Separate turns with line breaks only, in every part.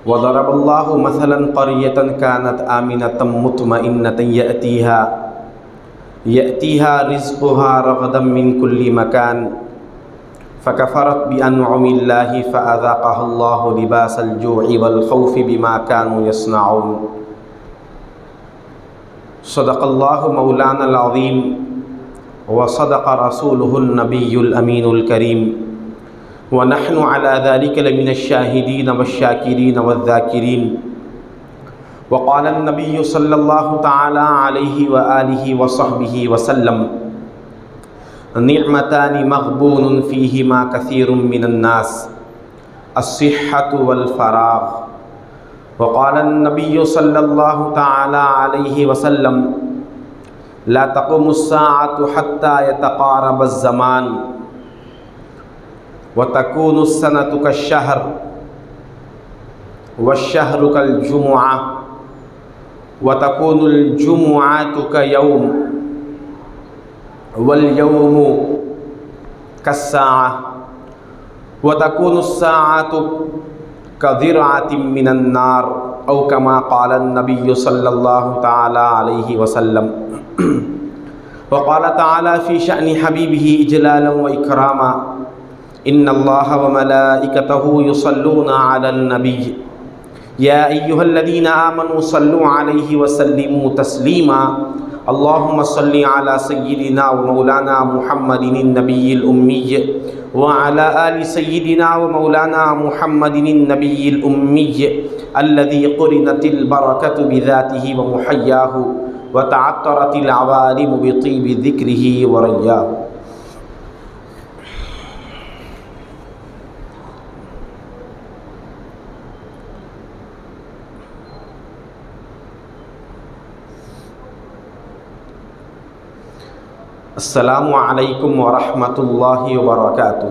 وضرب الله مثلا قرية كانت آمنة مطمئنة يأتيها رزقها رغدا من كل مكان فكفرت بأنعم الله فأذاقها الله لباس الجوع والخوف بما كانوا يصنعون صدق الله مولانا العظيم وصدق رسوله النبي الأمين الكريم ونحن على ذلك لمن الشاهدين والشاكرين والذاكرين وقال النبي صلى الله تعالى عليه وآله وصحبه وسلم نعمتان مغبون فيهما كثير من الناس الصحة والفراغ وقال النبي صلى الله تعالى عليه وسلم لا تقوم الساعة حتى يتقارب الزمان وتكون السنة كالشهر والشهر كالجمعة وتكون الجمعة كيوم واليوم كالساعة وتكون الساعة كذرعة من النار أو كما قال النبي صلى الله تعالى عليه وسلم وقال تعالى في شأن حبيبه إجلالا وإكراما إن الله وملائكته يصلون على النبي يا أيها الذين آمنوا صلوا عليه وسلموا تسليما اللهم صل على سيدنا ومولانا محمد النبي الأمي وعلى آل سيدنا ومولانا محمد النبي الأمي الذي قرنت البركة بذاته ومحياه وتعطرت العوالم بطيب ذكره ورياه. السلام علیکم ورحمۃ اللہ وبرکاتہ.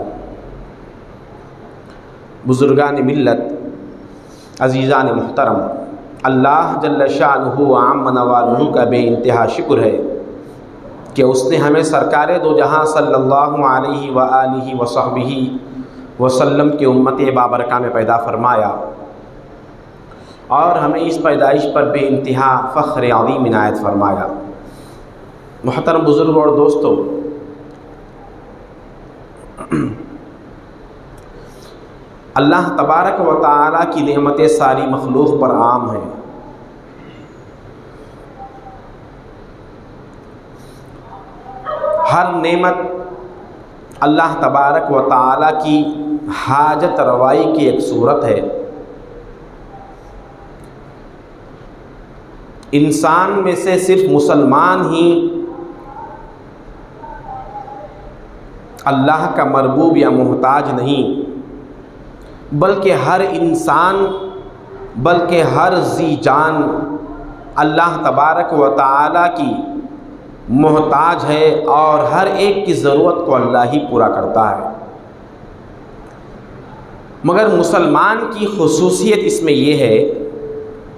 بزرگان ملت، عزیزان محترم، اللہ جل شانہ وعم نوالہ کا بے انتہا شکر ہے کہ اس نے ہمیں سرکار دو جہاں صلی اللہ علیہ وآلہ وصحبہ وسلم کے امت بابرکہ میں پیدا فرمایا اور ہمیں اس پیدائش پر بے انتہا فخر عظیم عنایت فرمایا. محترم بزرگ اور دوستو، اللہ تبارک و تعالیٰ کی نعمتیں ساری مخلوق پر عام ہیں. ہر نعمت اللہ تبارک و تعالیٰ کی حاجت روائی کی ایک صورت ہے. انسان میں سے صرف مسلمان ہی اللہ کا مربوب یا محتاج نہیں، بلکہ ہر انسان، بلکہ ہر ذی جان اللہ تبارک و تعالیٰ کی محتاج ہے اور ہر ایک کی ضرورت کو اللہ ہی پورا کرتا ہے. مگر مسلمان کی خصوصیت اس میں یہ ہے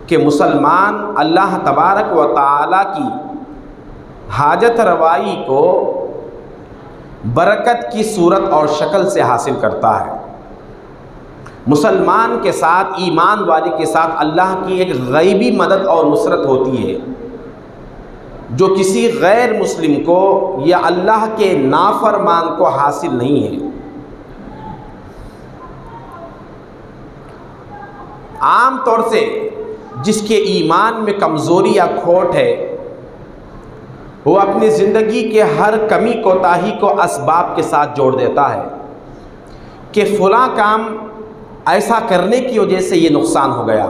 کہ مسلمان اللہ تبارک و تعالیٰ کی حاجت روائی کو برکت کی صورت اور شکل سے حاصل کرتا ہے. مسلمان کے ساتھ، ایمان والے کے ساتھ اللہ کی ایک غیبی مدد اور نصرت ہوتی ہے جو کسی غیر مسلم کو یا اللہ کے نافرمان کو حاصل نہیں ہے. عام طور سے جس کے ایمان میں کمزوری یا کھوٹ ہے وہ اپنی زندگی کے ہر کمی کوتاہی کو اسباب کے ساتھ جوڑ دیتا ہے کہ فلاں کام ایسا کرنے کی وجہ سے یہ نقصان ہو گیا،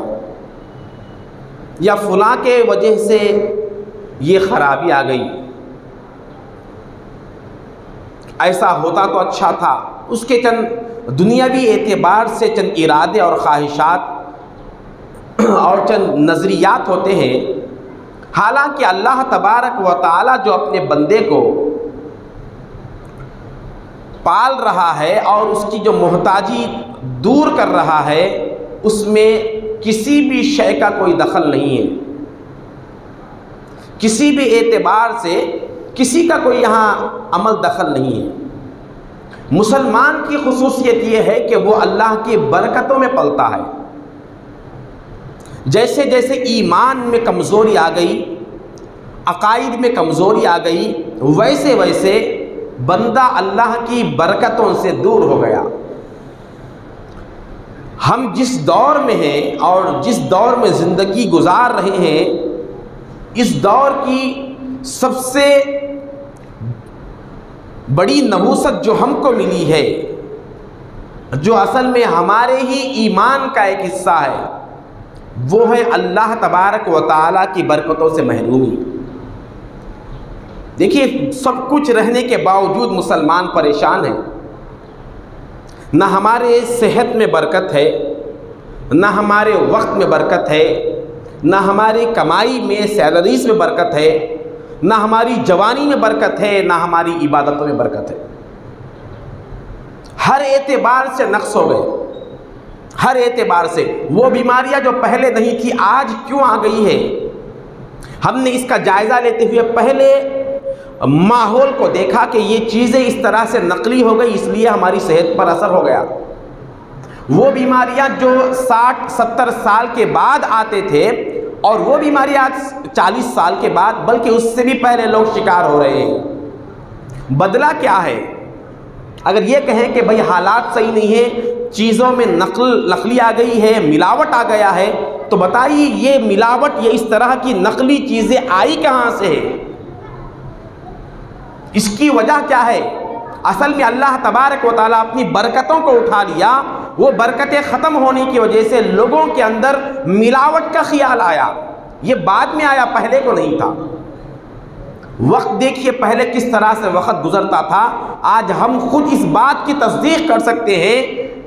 یا فلاں کے وجہ سے یہ خرابی آ گئی، ایسا ہوتا تو اچھا تھا. اس کے چند دنیاوی اعتبار سے چند ارادے اور خواہشات اور چند نظریات ہوتے ہیں. حالانکہ اللہ تبارک و تعالیٰ جو اپنے بندے کو پال رہا ہے اور اس کی جو محتاجی دور کر رہا ہے، اس میں کسی بھی شے کا کوئی دخل نہیں ہے. کسی بھی اعتبار سے کسی کا کوئی یہاں عمل دخل نہیں ہے. مسلمان کی خصوصیت یہ ہے کہ وہ اللہ کی برکتوں میں پلتا ہے. جیسے جیسے ایمان میں کمزوری آ گئی، عقائد میں کمزوری آ گئی، ویسے ویسے بندہ اللہ کی برکتوں سے دور ہو گیا۔ ہم جس دور میں ہیں اور جس دور میں زندگی گزار رہے ہیں، اس دور کی سب سے بڑی نحوست جو ہم کو ملی ہے، جو اصل میں ہمارے ہی ایمان کا ایک حصہ ہے، وہ ہے اللہ تبارک و تعالیٰ کی برکتوں سے محرومی۔ دیکھیے، سب کچھ رہنے کے باوجود مسلمان پریشان ہیں۔ نہ ہمارے صحت میں برکت ہے، نہ ہمارے وقت میں برکت ہے، نہ ہماری کمائی میں سیلریز میں برکت ہے، نہ ہماری جوانی میں برکت ہے، نہ ہماری عبادتوں میں برکت ہے۔ ہر اعتبار سے نقص ہو گئے، ہر اعتبار سے۔ وہ بیماریاں جو پہلے نہیں تھی آج کیوں آ گئی ہے؟ ہم نے اس کا جائزہ لیتے ہوئے پہلے ماحول کو دیکھا کہ یہ چیزیں اس طرح سے نقلی ہو گئی، اس لیے ہماری صحت پر اثر ہو گیا۔ وہ بیماریاں جو 60-70 سال کے بعد آتے تھے، اور وہ بیماریاں 40 سال کے بعد، بلکہ اس سے بھی پہلے لوگ شکار ہو رہے ہیں۔ بدلہ کیا ہے؟ اگر یہ کہیں کہ بھئی حالات صحیح نہیں ہیں، چیزوں میں نقلی آ گئی ہے، ملاوٹ آ گیا ہے، تو بتائیے یہ ملاوٹ، یہ اس طرح کی نقلی چیزیں آئی کہاں سے ہے؟ اس کی وجہ کیا ہے؟ اصل میں اللہ تبارک و تعالیٰ اپنی برکتوں کو اٹھا لیا۔ وہ برکتیں ختم ہونے کی وجہ سے لوگوں کے اندر ملاوٹ کا خیال آیا۔ یہ بعد میں آیا، پہلے کو نہیں تھا۔ وقت دیکھیے پہلے کس طرح سے وقت گزرتا تھا، آج ہم خود اس بات کی تصدیق کر سکتے ہیں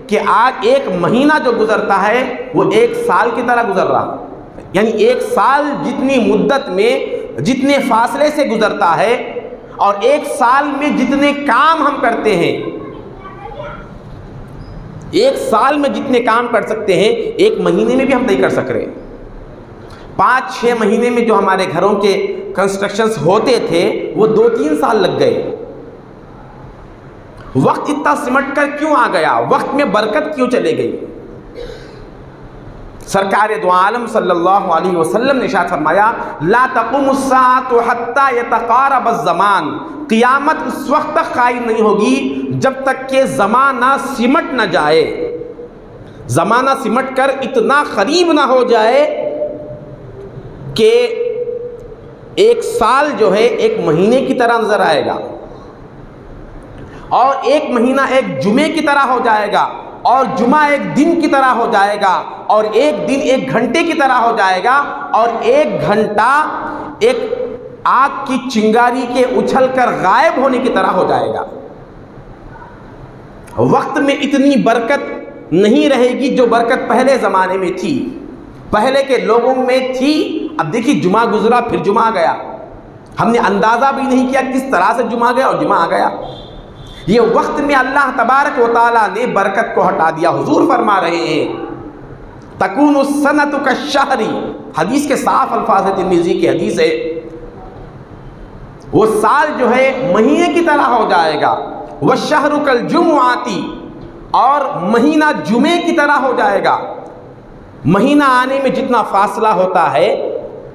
کہ آج ایک مہینہ جو گزرتا ہے وہ ایک سال کی طرح گزر رہا، یعنی ایک سال جتنی مدت میں جتنے فاصلے سے گزرتا ہے، اور ایک سال میں جتنے کام ہم کرتے ہیں، ایک سال میں جتنے کام کر سکتے ہیں ایک مہینے میں بھی ہم نہیں کر سک رہے۔ 5-6 مہینے میں جو ہمارے گھروں کے کنسٹرکشنز ہوتے تھے وہ 2-3 سال لگ گئے۔ وقت اتنا سمٹ کر کیوں آ گیا؟ وقت میں برکت کیوں چلے گئی؟ سرکار دو عالم صلی اللہ علیہ وسلم نے ارشاد فرمایا، لا تقوم الساعة حتى يتقارب الزمان، قیامت اس وقت تک قائم نہیں ہوگی جب تک کہ زمانہ سمٹ نہ جائے، زمانہ سمٹ کر اتنا قریب نہ ہو جائے کہ ایک سال جو ہے ایک مہینے کی طرح نظر آئے گا، اور ایک مہینہ ایک جمعے کی طرح ہو جائے گا، اور جمعہ ایک دن کی طرح ہو جائے گا، اور ایک دن ایک گھنٹے کی طرح ہو جائے گا، اور ایک گھنٹہ ایک آگ کی چنگاری کے اچھل کر غائب ہونے کی طرح ہو جائے گا۔ وقت میں اتنی برکت نہیں رہے گی جو برکت پہلے زمانے میں تھی، پہلے کے لوگوں میں تھی۔ اب دیکھیے جمعہ گزرا پھر جمعہ آ گیا، ہم نے اندازہ بھی نہیں کیا کس طرح سے جمعہ گیا اور جمعہ آ گیا۔ یہ وقت میں اللہ تبارک و تعالیٰ نے برکت کو ہٹا دیا۔ حضور فرما رہے ہیں تکون السنۃ کالشہر، حدیث کے صاف الفاظ ہے، ترمذی کی حدیث ہے، وہ سال جو ہے مہینے کی طرح ہو جائے گا، والشہر کالجمعۃ، اور مہینہ جمعے کی طرح ہو جائے گا۔ مہینہ آنے میں جتنا فاصلہ ہوتا ہے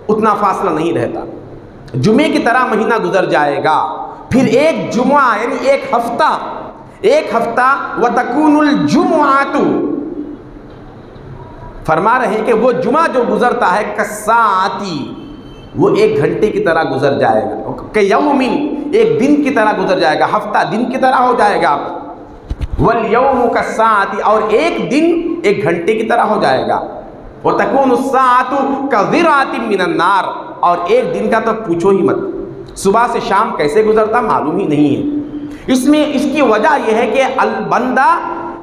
اتنا فاصلہ نہیں رہتا، جمعے کی طرح مہینہ گزر جائے گا، پھر ایک جمعہ یعنی ایک ہفتہ وَتَكُونُ الْجُمُعَةُ، فرما رہے ہیں کہ وہ جمعہ جو گزرتا ہے کَالسَّاعَةِ، وہ ایک گھنٹے کی طرح گزر جائے گا، کَيَوْمٍ، ایک دن کی طرح گزر جائے گا، ہفتہ دن کی طرح ہو جائے گا، وَالْيَوْمُ كَالسَّاعَةِ، اور ایک دن ایک گھنٹے کی طرح ہو جائے گا، وَتَكُونُ السَّاعَةُ كَذِرَةٍ مِّنَ النَّارِ، اور ایک دن کا تو پوچھو ہی مت، صبح سے شام کیسے گزرتا معلوم ہی نہیں ہے۔ اس کی وجہ یہ ہے کہ بندہ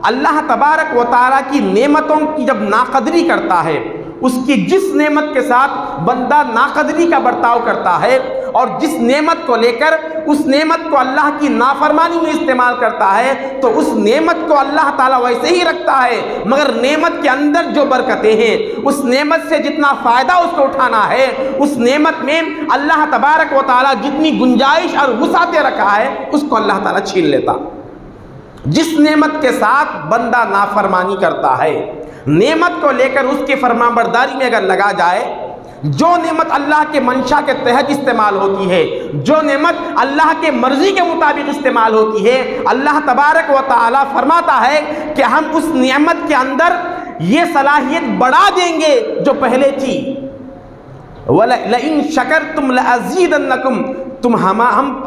اللہ تبارک و تعالیٰ کی نعمتوں کی جب ناقدری کرتا ہے، اس کی جس نعمت کے ساتھ بندہ ناقدری کا برتاؤ کرتا ہے، اور جس نعمت کو لے کر اس نعمت کو اللہ کی نافرمانی میں استعمال کرتا ہے، تو اس نعمت کو اللہ تعالیٰ ویسے ہی رکھتا ہے، مگر نعمت کے اندر جو برکتیں ہیں، اس نعمت سے جتنا فائدہ اس کو اٹھانا ہے، اس نعمت میں اللہ تبارک و تعالیٰ جتنی گنجائش اور وسعت رکھا ہے، اس کو اللہ تعالیٰ چھین لیتا۔ جس نعمت کے ساتھ بندہ نافرمانی کرتا ہے، نعمت کو لے کر اس کی فرمانبرداری میں اگر لگا جائے، جو نعمت اللہ کے منشا کے تحت استعمال ہوتی ہے، جو نعمت اللہ کے مرضی کے مطابق استعمال ہوتی ہے، اللہ تبارک و تعالی فرماتا ہے کہ ہم اس نعمت کے اندر یہ صلاحیت بڑھا دیں گے جو پہلے تھی۔ وَلَئِن شَكَرْتُمْ لَأَزِيدَنَّكُمْ، تم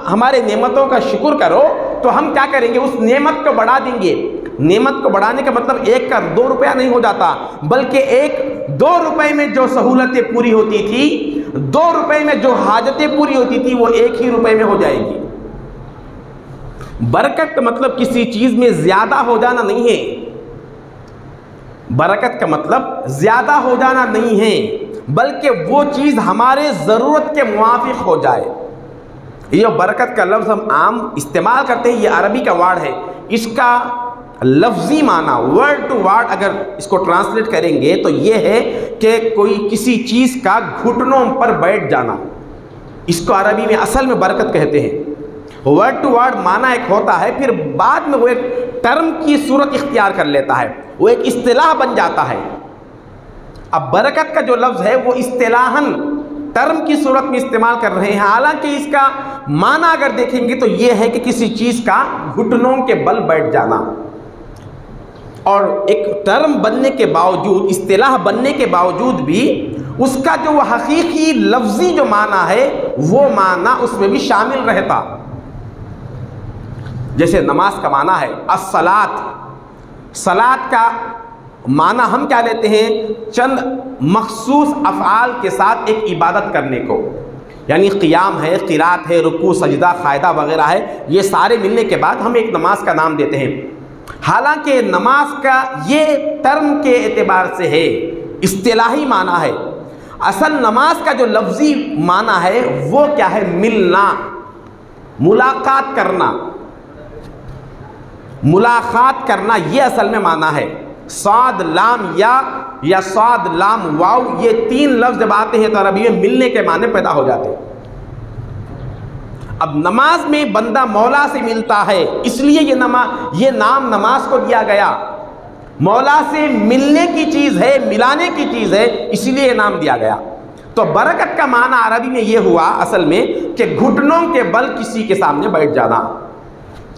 ہمارے نعمتوں کا شکر کرو تو ہم کیا کریں گے، اس نعمت کو بڑھا دیں گے۔ نعمت کو بڑھانے کا مطلب 1 کا 2 روپیہ نہیں ہو جاتا، بلکہ 2 روپے میں جو سہولتیں پوری ہوتی تھی، 2 روپے میں جو حاجتیں پوری ہوتی تھی، وہ 1 ہی روپے میں ہو جائے گی۔ برکت کا مطلب کسی چیز میں زیادہ ہو جانا نہیں ہے، برکت کا مطلب زیادہ ہو جانا نہیں ہے، بلکہ وہ چیز ہمارے ضرورت کے موافق ہو جائے۔ یہ برکت کا لفظ ہم عام استعمال کرتے ہیں، یہ عربی کا ورڈ ہے، اس کا لفظی معنی ورڈ ٹو ورڈ اگر اس کو ٹرانسلیٹ کریں گے تو یہ ہے کہ کوئی کسی چیز کا گھٹنوں پر بیٹھ جانا، اس کو عربی میں اصل میں برکت کہتے ہیں۔ ورڈ ٹو ورڈ معنی ایک ہوتا ہے، پھر بعد میں وہ ایک ٹرم کی صورت اختیار کر لیتا ہے، وہ ایک اصطلاح بن جاتا ہے۔ اب برکت کا جو لفظ ہے وہ اصطلاحاً ٹرم کی صورت میں استعمال کر رہے ہیں، حالانکہ اس کا معنی اگر دیکھیں گے تو یہ ہے کہ کسی چیز کا گھٹنوں کے بل بیٹھ جانا۔ اور ایک ٹرم بننے کے باوجود، اصطلاح بننے کے باوجود بھی اس کا جو حقیقی لفظی جو معنی ہے وہ معنی اس میں بھی شامل رہتا۔ جیسے نماز کا معنی ہے الصلاۃ، صلاۃ کا معنی ہم کیا لیتے ہیں، چند مخصوص افعال کے ساتھ ایک عبادت کرنے کو، یعنی قیام ہے، قرات ہے، رکوع سجدہ قاعدہ وغیرہ ہے، یہ سارے ملنے کے بعد ہم ایک نماز کا نام دیتے ہیں۔ حالانکہ نماز کا یہ ٹرم کے اعتبار سے ہے، اصطلاحی معنی ہے، اصل نماز کا جو لفظی معنی ہے وہ کیا ہے، ملنا، ملاقات کرنا، ملاقات کرنا، یہ اصل میں معنی ہے۔ صاد لام یا صاد لام واو، یہ 3 لفظ جب آتے ہیں تو عربی میں ملنے کے معنی پیدا ہو جاتے ہیں۔ اب نماز میں بندہ مولا سے ملتا ہے، اس لیے یہ نام نماز کو دیا گیا، مولا سے ملنے کی چیز ہے، ملانے کی چیز ہے، اس لیے یہ نام دیا گیا۔ تو برکت کا معنی عربی میں یہ ہوا اصل میں کہ گھٹنوں کے بل کسی کے سامنے بیٹھ جانا۔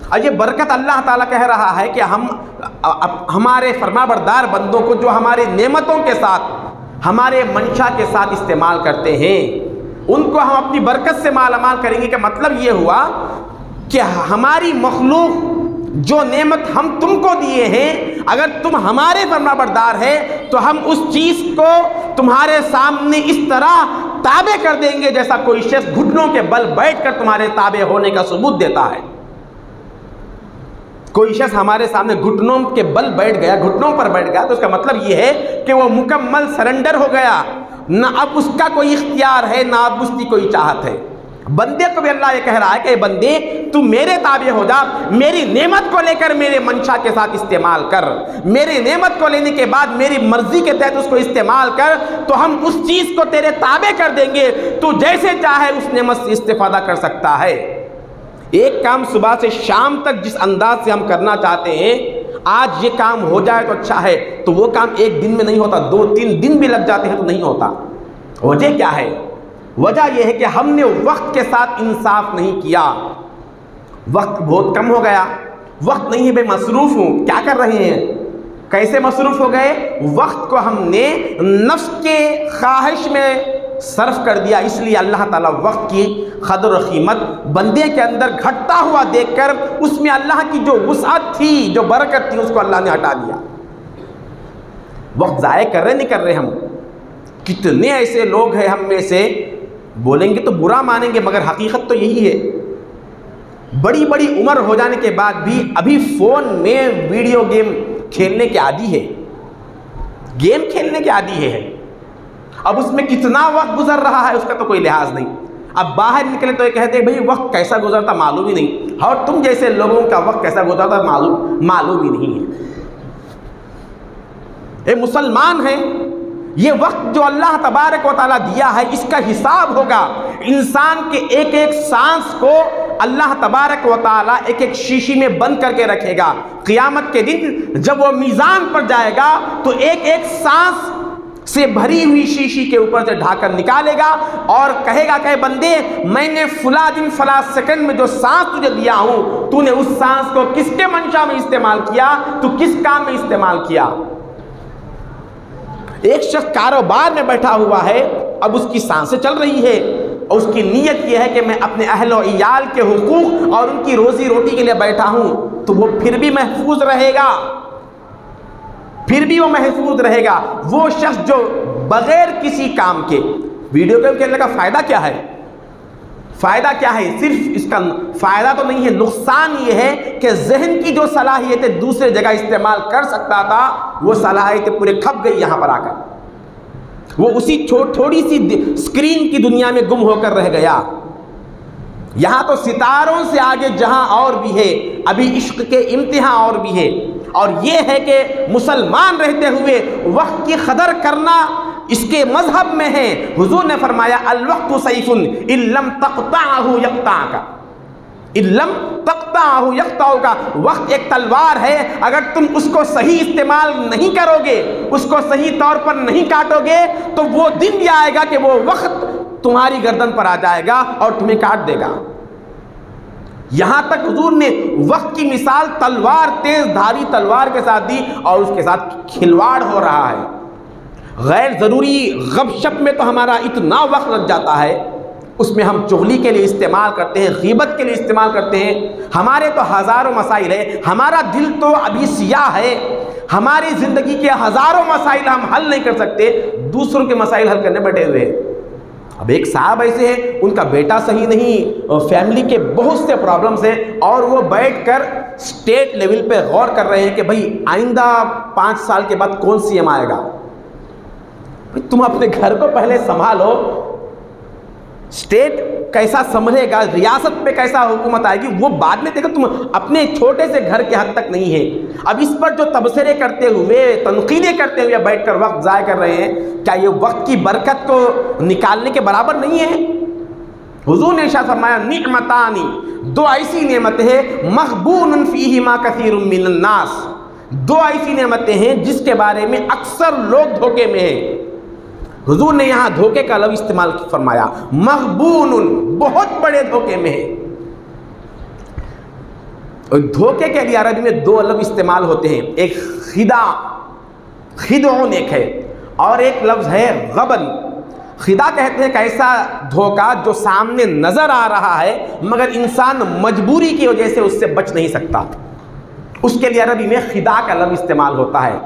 اور یہ برکت اللہ تعالیٰ کہہ رہا ہے کہ ہم ہمارے فرمانبردار بندوں کو جو ہمارے نعمتوں کے ساتھ، ہمارے منشا کے ساتھ استعمال کرتے ہیں، ان کو ہم اپنی برکت سے مالا مال کریں گے۔ کہ مطلب یہ ہوا کہ ہماری مخلوق جو نعمت ہم تم کو دیے ہیں، اگر تم ہمارے فرمانبردار ہیں تو ہم اس چیز کو تمہارے سامنے اس طرح تابع کر دیں گے جیسا کوئی شخص گھٹنوں کے بل بیٹھ کر تمہارے تابع ہونے کا ثبوت دیتا ہے۔ کوئی شخص ہمارے سامنے گھٹنوں کے بل بیٹھ گیا، گھٹنوں پر بیٹھ گیا، تو اس کا مطلب یہ ہے کہ وہ مکمل سرنڈر ہو گیا، نہ اب اس کا کوئی اختیار ہے، نہ اب اس کی کوئی چاہت ہے۔ بندے کو بھی اللہ یہ کہہ رہا ہے کہ بندے تو میرے تابع ہو جا، میری نعمت کو لے کر میرے منشا کے ساتھ استعمال کر، میری نعمت کو لینے کے بعد میری مرضی کے تحت اس کو استعمال کر، تو ہم اس چیز کو تیرے تابع کر دیں گے، تو جیسے چاہے اس نعمت سے استفادہ کر سکتا ہے۔ ایک کام صبح سے شام تک جس انداز سے ہم کرنا چاہتے ہیں، آج یہ کام ہو جائے تو اچھا ہے، تو وہ کام ایک دن میں نہیں ہوتا، 2-3 دن بھی لگ جاتے ہیں تو نہیں ہوتا۔ وجہ کیا ہے؟ وجہ یہ ہے کہ ہم نے وقت کے ساتھ انصاف نہیں کیا، وقت بہت کم ہو گیا، وقت نہیں ہے بھائی، مصروف ہوں، کیا کر رہے ہیں، کیسے مصروف ہو گئے؟ وقت کو ہم نے نفس کے خواہش میں صرف کر دیا، اس لیے اللہ تعالیٰ وقت کی قدر و قیمت بندے کے اندر گھٹتا ہوا دیکھ کر اس میں اللہ کی جو وسعت تھی، جو برکت تھی، اس کو اللہ نے ہٹا دیا۔ وقت ضائع کر رہے نہیں کر رہے ہم؟ کتنے ایسے لوگ ہیں ہم میں سے، بولیں گے تو برا مانیں گے مگر حقیقت تو یہی ہے، بڑی بڑی عمر ہو جانے کے بعد بھی ابھی فون میں ویڈیو گیم کھیلنے کے عادی ہے، گیم کھیلنے کے عادی ہے۔ اب اس میں کتنا وقت گزر رہا ہے اس کا تو کوئی لحاظ نہیں۔ اب باہر نکلے تو یہ کہتے ہیں بھئی وقت کیسا گزرتا معلوم ہی نہیں، اور تم جیسے لوگوں کا وقت کیسا گزرتا معلوم ہی نہیں ہے۔ اے مسلمان ہیں، یہ وقت جو اللہ تبارک و تعالیٰ دیا ہے، اس کا حساب ہوگا۔ انسان کے ایک ایک سانس کو اللہ تبارک و تعالیٰ ایک ایک شیشی میں بند کر کے رکھے گا۔ قیامت کے دن جب وہ میزان پر جائے گا تو ایک ایک سانس سے بھری ہوئی شیشی کے اوپر سے ڈھاکن نکالے گا اور کہے گا کہ بندے میں نے فلاں دن فلاں سیکنڈ میں جو سانس تجھے دیا ہوں، تو نے اس سانس کو کس کے منشا میں استعمال کیا، تو کس کام میں استعمال کیا۔ ایک شخص کاروبار میں بیٹھا ہوا ہے، اب اس کی سانسیں چل رہی ہے اور اس کی نیت یہ ہے کہ میں اپنے اہل و عیال کے حقوق اور ان کی روزی روٹی کے لیے بیٹھا ہوں، تو وہ پھر بھی محفوظ رہے گا، پھر بھی وہ محفوظ رہے گا۔ وہ شخص جو بغیر کسی کام کے ویڈیو گیم کھیلنے کا فائدہ کیا ہے؟ فائدہ کیا ہے؟ صرف اس کا فائدہ تو نہیں ہے، نقصان یہ ہے کہ ذہن کی جو صلاحیتیں دوسرے جگہ استعمال کر سکتا تھا، وہ صلاحیتیں پورے کھپ گئی یہاں پر آ کر، وہ اسی تھوڑی سی اسکرین کی دنیا میں گم ہو کر رہ گیا۔ یہاں تو ستاروں سے آگے جہاں اور بھی ہے، ابھی عشق کے امتحان اور بھی ہے، اور یہ ہے کہ مسلمان رہتے ہوئے وقت کی قدر کرنا اس کے مذہب میں ہے۔ حضور نے فرمایا الوقت سیف ان لم تقطعہ یقطعک، ان لم تقطعہ یقطعک، وقت ایک تلوار ہے، اگر تم اس کو صحیح استعمال نہیں کرو گے، اس کو صحیح طور پر نہیں کاٹو گے، تو وہ دن بھی آئے گا کہ وہ وقت تمہاری گردن پر آ جائے گا اور تمہیں کاٹ دے گا۔ یہاں تک حضور نے وقت کی مثال تلوار، تیز دھاری تلوار کے ساتھ دی، اور اس کے ساتھ کھلواڑ ہو رہا ہے۔ غیر ضروری غب شپ میں تو ہمارا اتنا وقت لگ جاتا ہے، اس میں ہم چغلی کے لیے استعمال کرتے ہیں، غیبت کے لیے استعمال کرتے ہیں، ہمارے تو ہزاروں مسائل ہیں، ہمارا دل تو ابھی سیاہ ہے، ہماری زندگی کے ہزاروں مسائل ہم حل نہیں کر سکتے، دوسروں کے مسائل حل کرنے بیٹھے ہوئے۔ اب ایک صاحب ایسے ہیں، ان کا بیٹا صحیح نہیں، فیملی کے بہت سے پرابلمز ہیں، اور وہ بیٹھ کر اسٹیٹ لیول پہ غور کر رہے ہیں کہ بھئی آئندہ 5 سال کے بعد کون سی ایم آئے گا۔ تم اپنے گھر کو پہلے سنبھالو، اسٹیٹ کیسا سنبھلے گا، ریاست پہ کیسا حکومت آئے گی، وہ بعد میں دیکھو، تم اپنے چھوٹے سے گھر کے حد تک نہیں ہے۔ اب اس پر جو تبصرے کرتے ہوئے، تنقیدیں کرتے ہوئے بیٹھ کر وقت ضائع کر رہے ہیں، کیا یہ وقت کی برکت کو نکالنے کے برابر نہیں ہے؟ حضور نے ارشاد فرمایا نعمتانی، 2 ایسی نعمتیں ہیں مغبون فیہما کثیر من الناس، 2 ایسی نعمتیں ہیں جس کے بارے میں اکثر لوگ دھوکے میں ہیں۔ حضور نے یہاں دھوکے کا لفظ استعمال فرمایا، مغبون، بہت بڑے دھوکے میں ہے۔ اور دھوکے کے لیے عربی میں 2 لفظ استعمال ہوتے ہیں، ایک خداع، خدعون ایک ہے، اور ایک لفظ ہے غبن۔ خداع کہتے ہیں کہ ایسا دھوکا جو سامنے نظر آ رہا ہے مگر انسان مجبوری کی وجہ سے اس سے بچ نہیں سکتا، اس کے لیے عربی میں خداع کا لفظ استعمال ہوتا ہے۔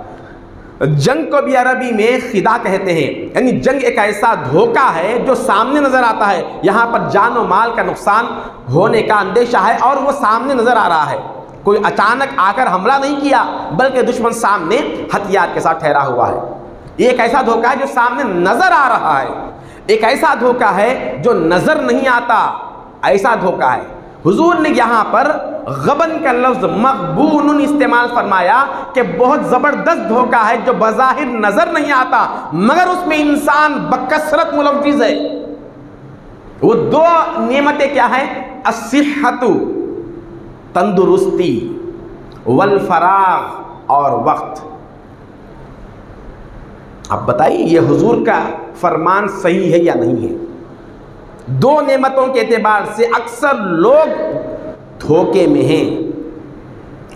جنگ کو بھی عربی میں خداع کہتے ہیں، یعنی جنگ ایک ایسا دھوکا ہے جو سامنے نظر آتا ہے، یہاں پر جان و مال کا نقصان ہونے کا اندیشہ ہے اور وہ سامنے نظر آ رہا ہے، کوئی اچانک آ کر حملہ نہیں کیا بلکہ دشمن سامنے ہتھیار کے ساتھ ٹھہرا ہوا ہے۔ یہ ایک ایسا دھوکا ہے جو سامنے نظر آ رہا ہے، ایک ایسا دھوکا ہے جو نظر نہیں آتا، ایسا دھوکا ہے۔ حضور نے یہاں پر غبن کا لفظ مغبون استعمال فرمایا کہ بہت زبردست دھوکا ہے جو بظاہر نظر نہیں آتا مگر اس میں انسان بکثرت ملوث ہے۔ وہ 2 نعمتیں کیا ہیں؟ الصحت، تندرستی، والفراغ، اور وقت۔ اب بتائیے یہ حضور کا فرمان صحیح ہے یا نہیں ہے؟ 2 نعمتوں کے اعتبار سے اکثر لوگ دھوکے میں ہیں،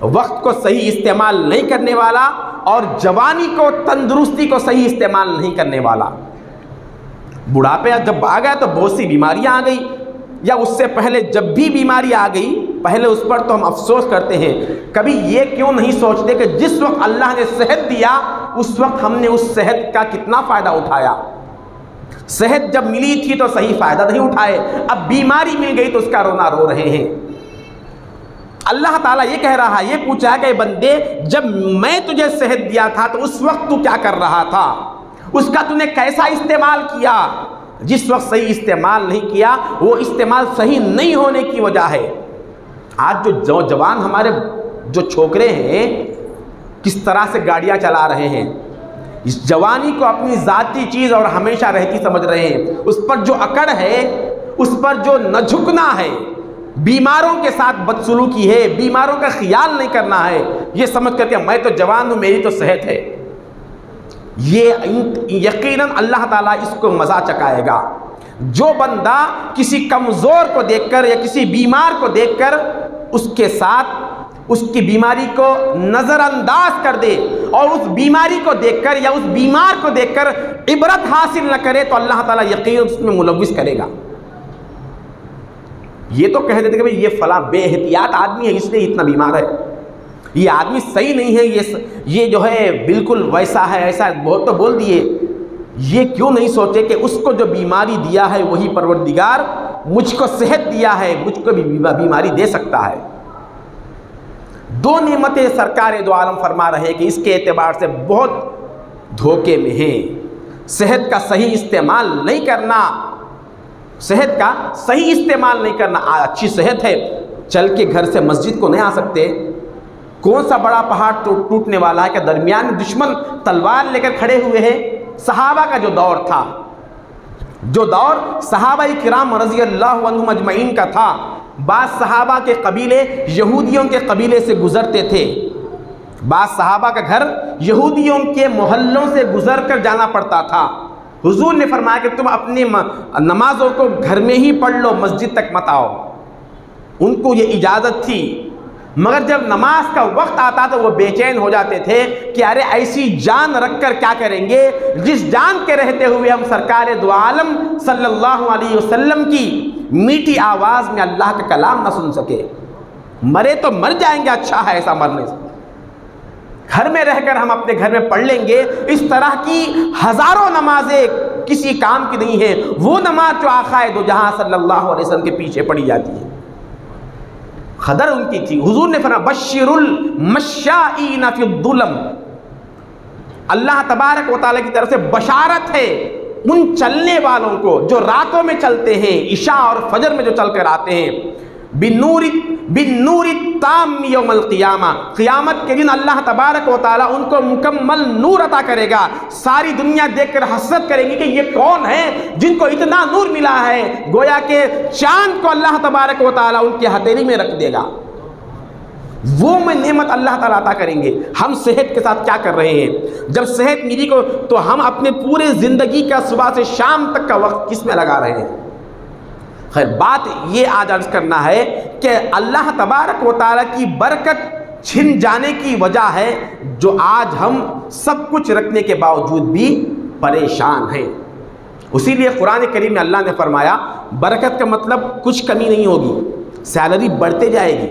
وقت کو صحیح استعمال نہیں کرنے والا اور جوانی کو، تندرستی کو صحیح استعمال نہیں کرنے والا۔ بڑھاپے جب آ گیا تو بہت سی بیماریاں آ گئی، یا اس سے پہلے جب بھی بیماری آ گئی پہلے اس پر تو ہم افسوس کرتے ہیں، کبھی یہ کیوں نہیں سوچتے کہ جس وقت اللہ نے صحت دیا اس وقت ہم نے اس صحت کا کتنا فائدہ اٹھایا۔ صحت جب ملی تھی تو صحیح فائدہ نہیں اٹھائے، اب بیماری مل گئی تو اس کا رونا رو رہے ہیں۔ اللہ تعالیٰ یہ کہہ رہا ہے، یہ پوچھا کہ بندے جب میں تجھے صحت دیا تھا تو اس وقت تو کیا کر رہا تھا، اس کا تو نے کیسا استعمال کیا؟ جس وقت صحیح استعمال نہیں کیا وہ استعمال صحیح نہیں ہونے کی وجہ ہے۔ آج جو جوان ہمارے جو چھوکرے ہیں کس طرح سے گاڑیاں چلا رہے ہیں، اس جوانی کو اپنی ذاتی چیز اور ہمیشہ رہتی سمجھ رہے ہیں، اس پر جو اکڑ ہے، اس پر جو نہ جھکنا ہے، بیماروں کے ساتھ بدسلوکی ہے، بیماروں کا خیال نہیں کرنا ہے، یہ سمجھ کر کہ میں تو جوان ہوں، میری تو صحت ہے، یہ یقیناً اللہ تعالیٰ اس کو مزہ چکھائے گا۔ جو بندہ کسی کمزور کو دیکھ کر یا کسی بیمار کو دیکھ کر اس کے ساتھ اس کی بیماری کو نظر انداز کر دے اور اس بیماری کو دیکھ کر یا اس بیمار کو دیکھ کر عبرت حاصل نہ کرے تو اللہ تعالیٰ یقیناً اس میں ملوث کرے گا۔ یہ تو کہہ دیتے کہ بھئی یہ فلاں بے احتیاط آدمی ہے اس لیے اتنا بیمار ہے، یہ آدمی صحیح نہیں ہے، یہ جو ہے بالکل ویسا ہے ایسا ہے، بہت تو بول دیے۔ یہ کیوں نہیں سوچے کہ اس کو جو بیماری دیا ہے وہی پروردگار مجھ کو صحت دیا ہے، مجھ کو بھی بیماری دے سکتا ہے۔ دو نعمتیں سرکار دو عالم فرما رہے کہ اس کے اعتبار سے بہت دھوکے میں ہیں۔ صحت کا صحیح استعمال نہیں کرنا، صحت کا صحیح استعمال نہیں کرنا۔ اچھی صحت ہے، چل کے گھر سے مسجد کو نہیں آ سکتے، کون سا بڑا پہاڑ ٹوٹنے والا ہے کہ درمیان میں دشمن تلوار لے کر کھڑے ہوئے ہیں۔ صحابہ کا جو دور تھا، جو دور صحابہ کرام رضی اللہ عنہم اجمعین کا تھا، بعض صحابہ کے قبیلے یہودیوں کے قبیلے سے گزرتے تھے، بعض صحابہ کا گھر یہودیوں کے محلوں سے گزر کر جانا پڑتا تھا۔ حضور نے فرمایا کہ تم اپنی نمازوں کو گھر میں ہی پڑھ لو، مسجد تک مت آؤ۔ ان کو یہ اجازت تھی، مگر جب نماز کا وقت آتا تو وہ بے چین ہو جاتے تھے کہ ارے ایسی جان رکھ کر کیا کریں گے جس جان کے رہتے ہوئے ہم سرکار دو عالم صلی اللہ علیہ وسلم کی میٹھی آواز میں اللہ کا کلام نہ سن سکے، مرے تو مر جائیں گے، اچھا ہے ایسا مرنے سے، گھر میں رہ کر ہم اپنے گھر میں پڑھ لیں گے۔ اس طرح کی ہزاروں نمازیں کسی کام کی نہیں ہیں، وہ نماز جو آقا دو جہاں صلی اللہ علیہ وسلم کے پیچھے پڑھی جاتی ہے، قدر ان کی تھی۔ حضور نے فرمایا بشر المشائین فی الظلم، اللہ تبارک و تعالیٰ کی طرف سے بشارت ہے ان چلنے والوں کو جو راتوں میں چلتے ہیں، عشاء اور فجر میں جو چل کر آتے ہیں، بالنور التام یوم القیامہ، قیامت کے دن اللہ تبارک و تعالیٰ ان کو مکمل نور عطا کرے گا۔ ساری دنیا دیکھ کر حسرت کرے گی کہ یہ کون ہے جن کو اتنا نور ملا ہے، گویا کہ چاند کو اللہ تبارک و تعالیٰ ان کی ہتھیلی میں رکھ دے گا۔ وہ میں نعمت اللہ تعالیٰ عطا کریں گے۔ ہم صحت کے ساتھ کیا کر رہے ہیں؟ جب صحت ملی کو تو ہم اپنے پورے زندگی کا صبح سے شام تک کا وقت کس میں لگا رہے ہیں؟ خیر، بات یہ آج عرض کرنا ہے کہ اللہ تبارک و تعالیٰ کی برکت چھن جانے کی وجہ ہے جو آج ہم سب کچھ رکھنے کے باوجود بھی پریشان ہیں۔ اسی لیے قرآن کریم میں اللہ نے فرمایا برکت کا مطلب کچھ کمی نہیں ہوگی، سیلری بڑھتے جائے گی۔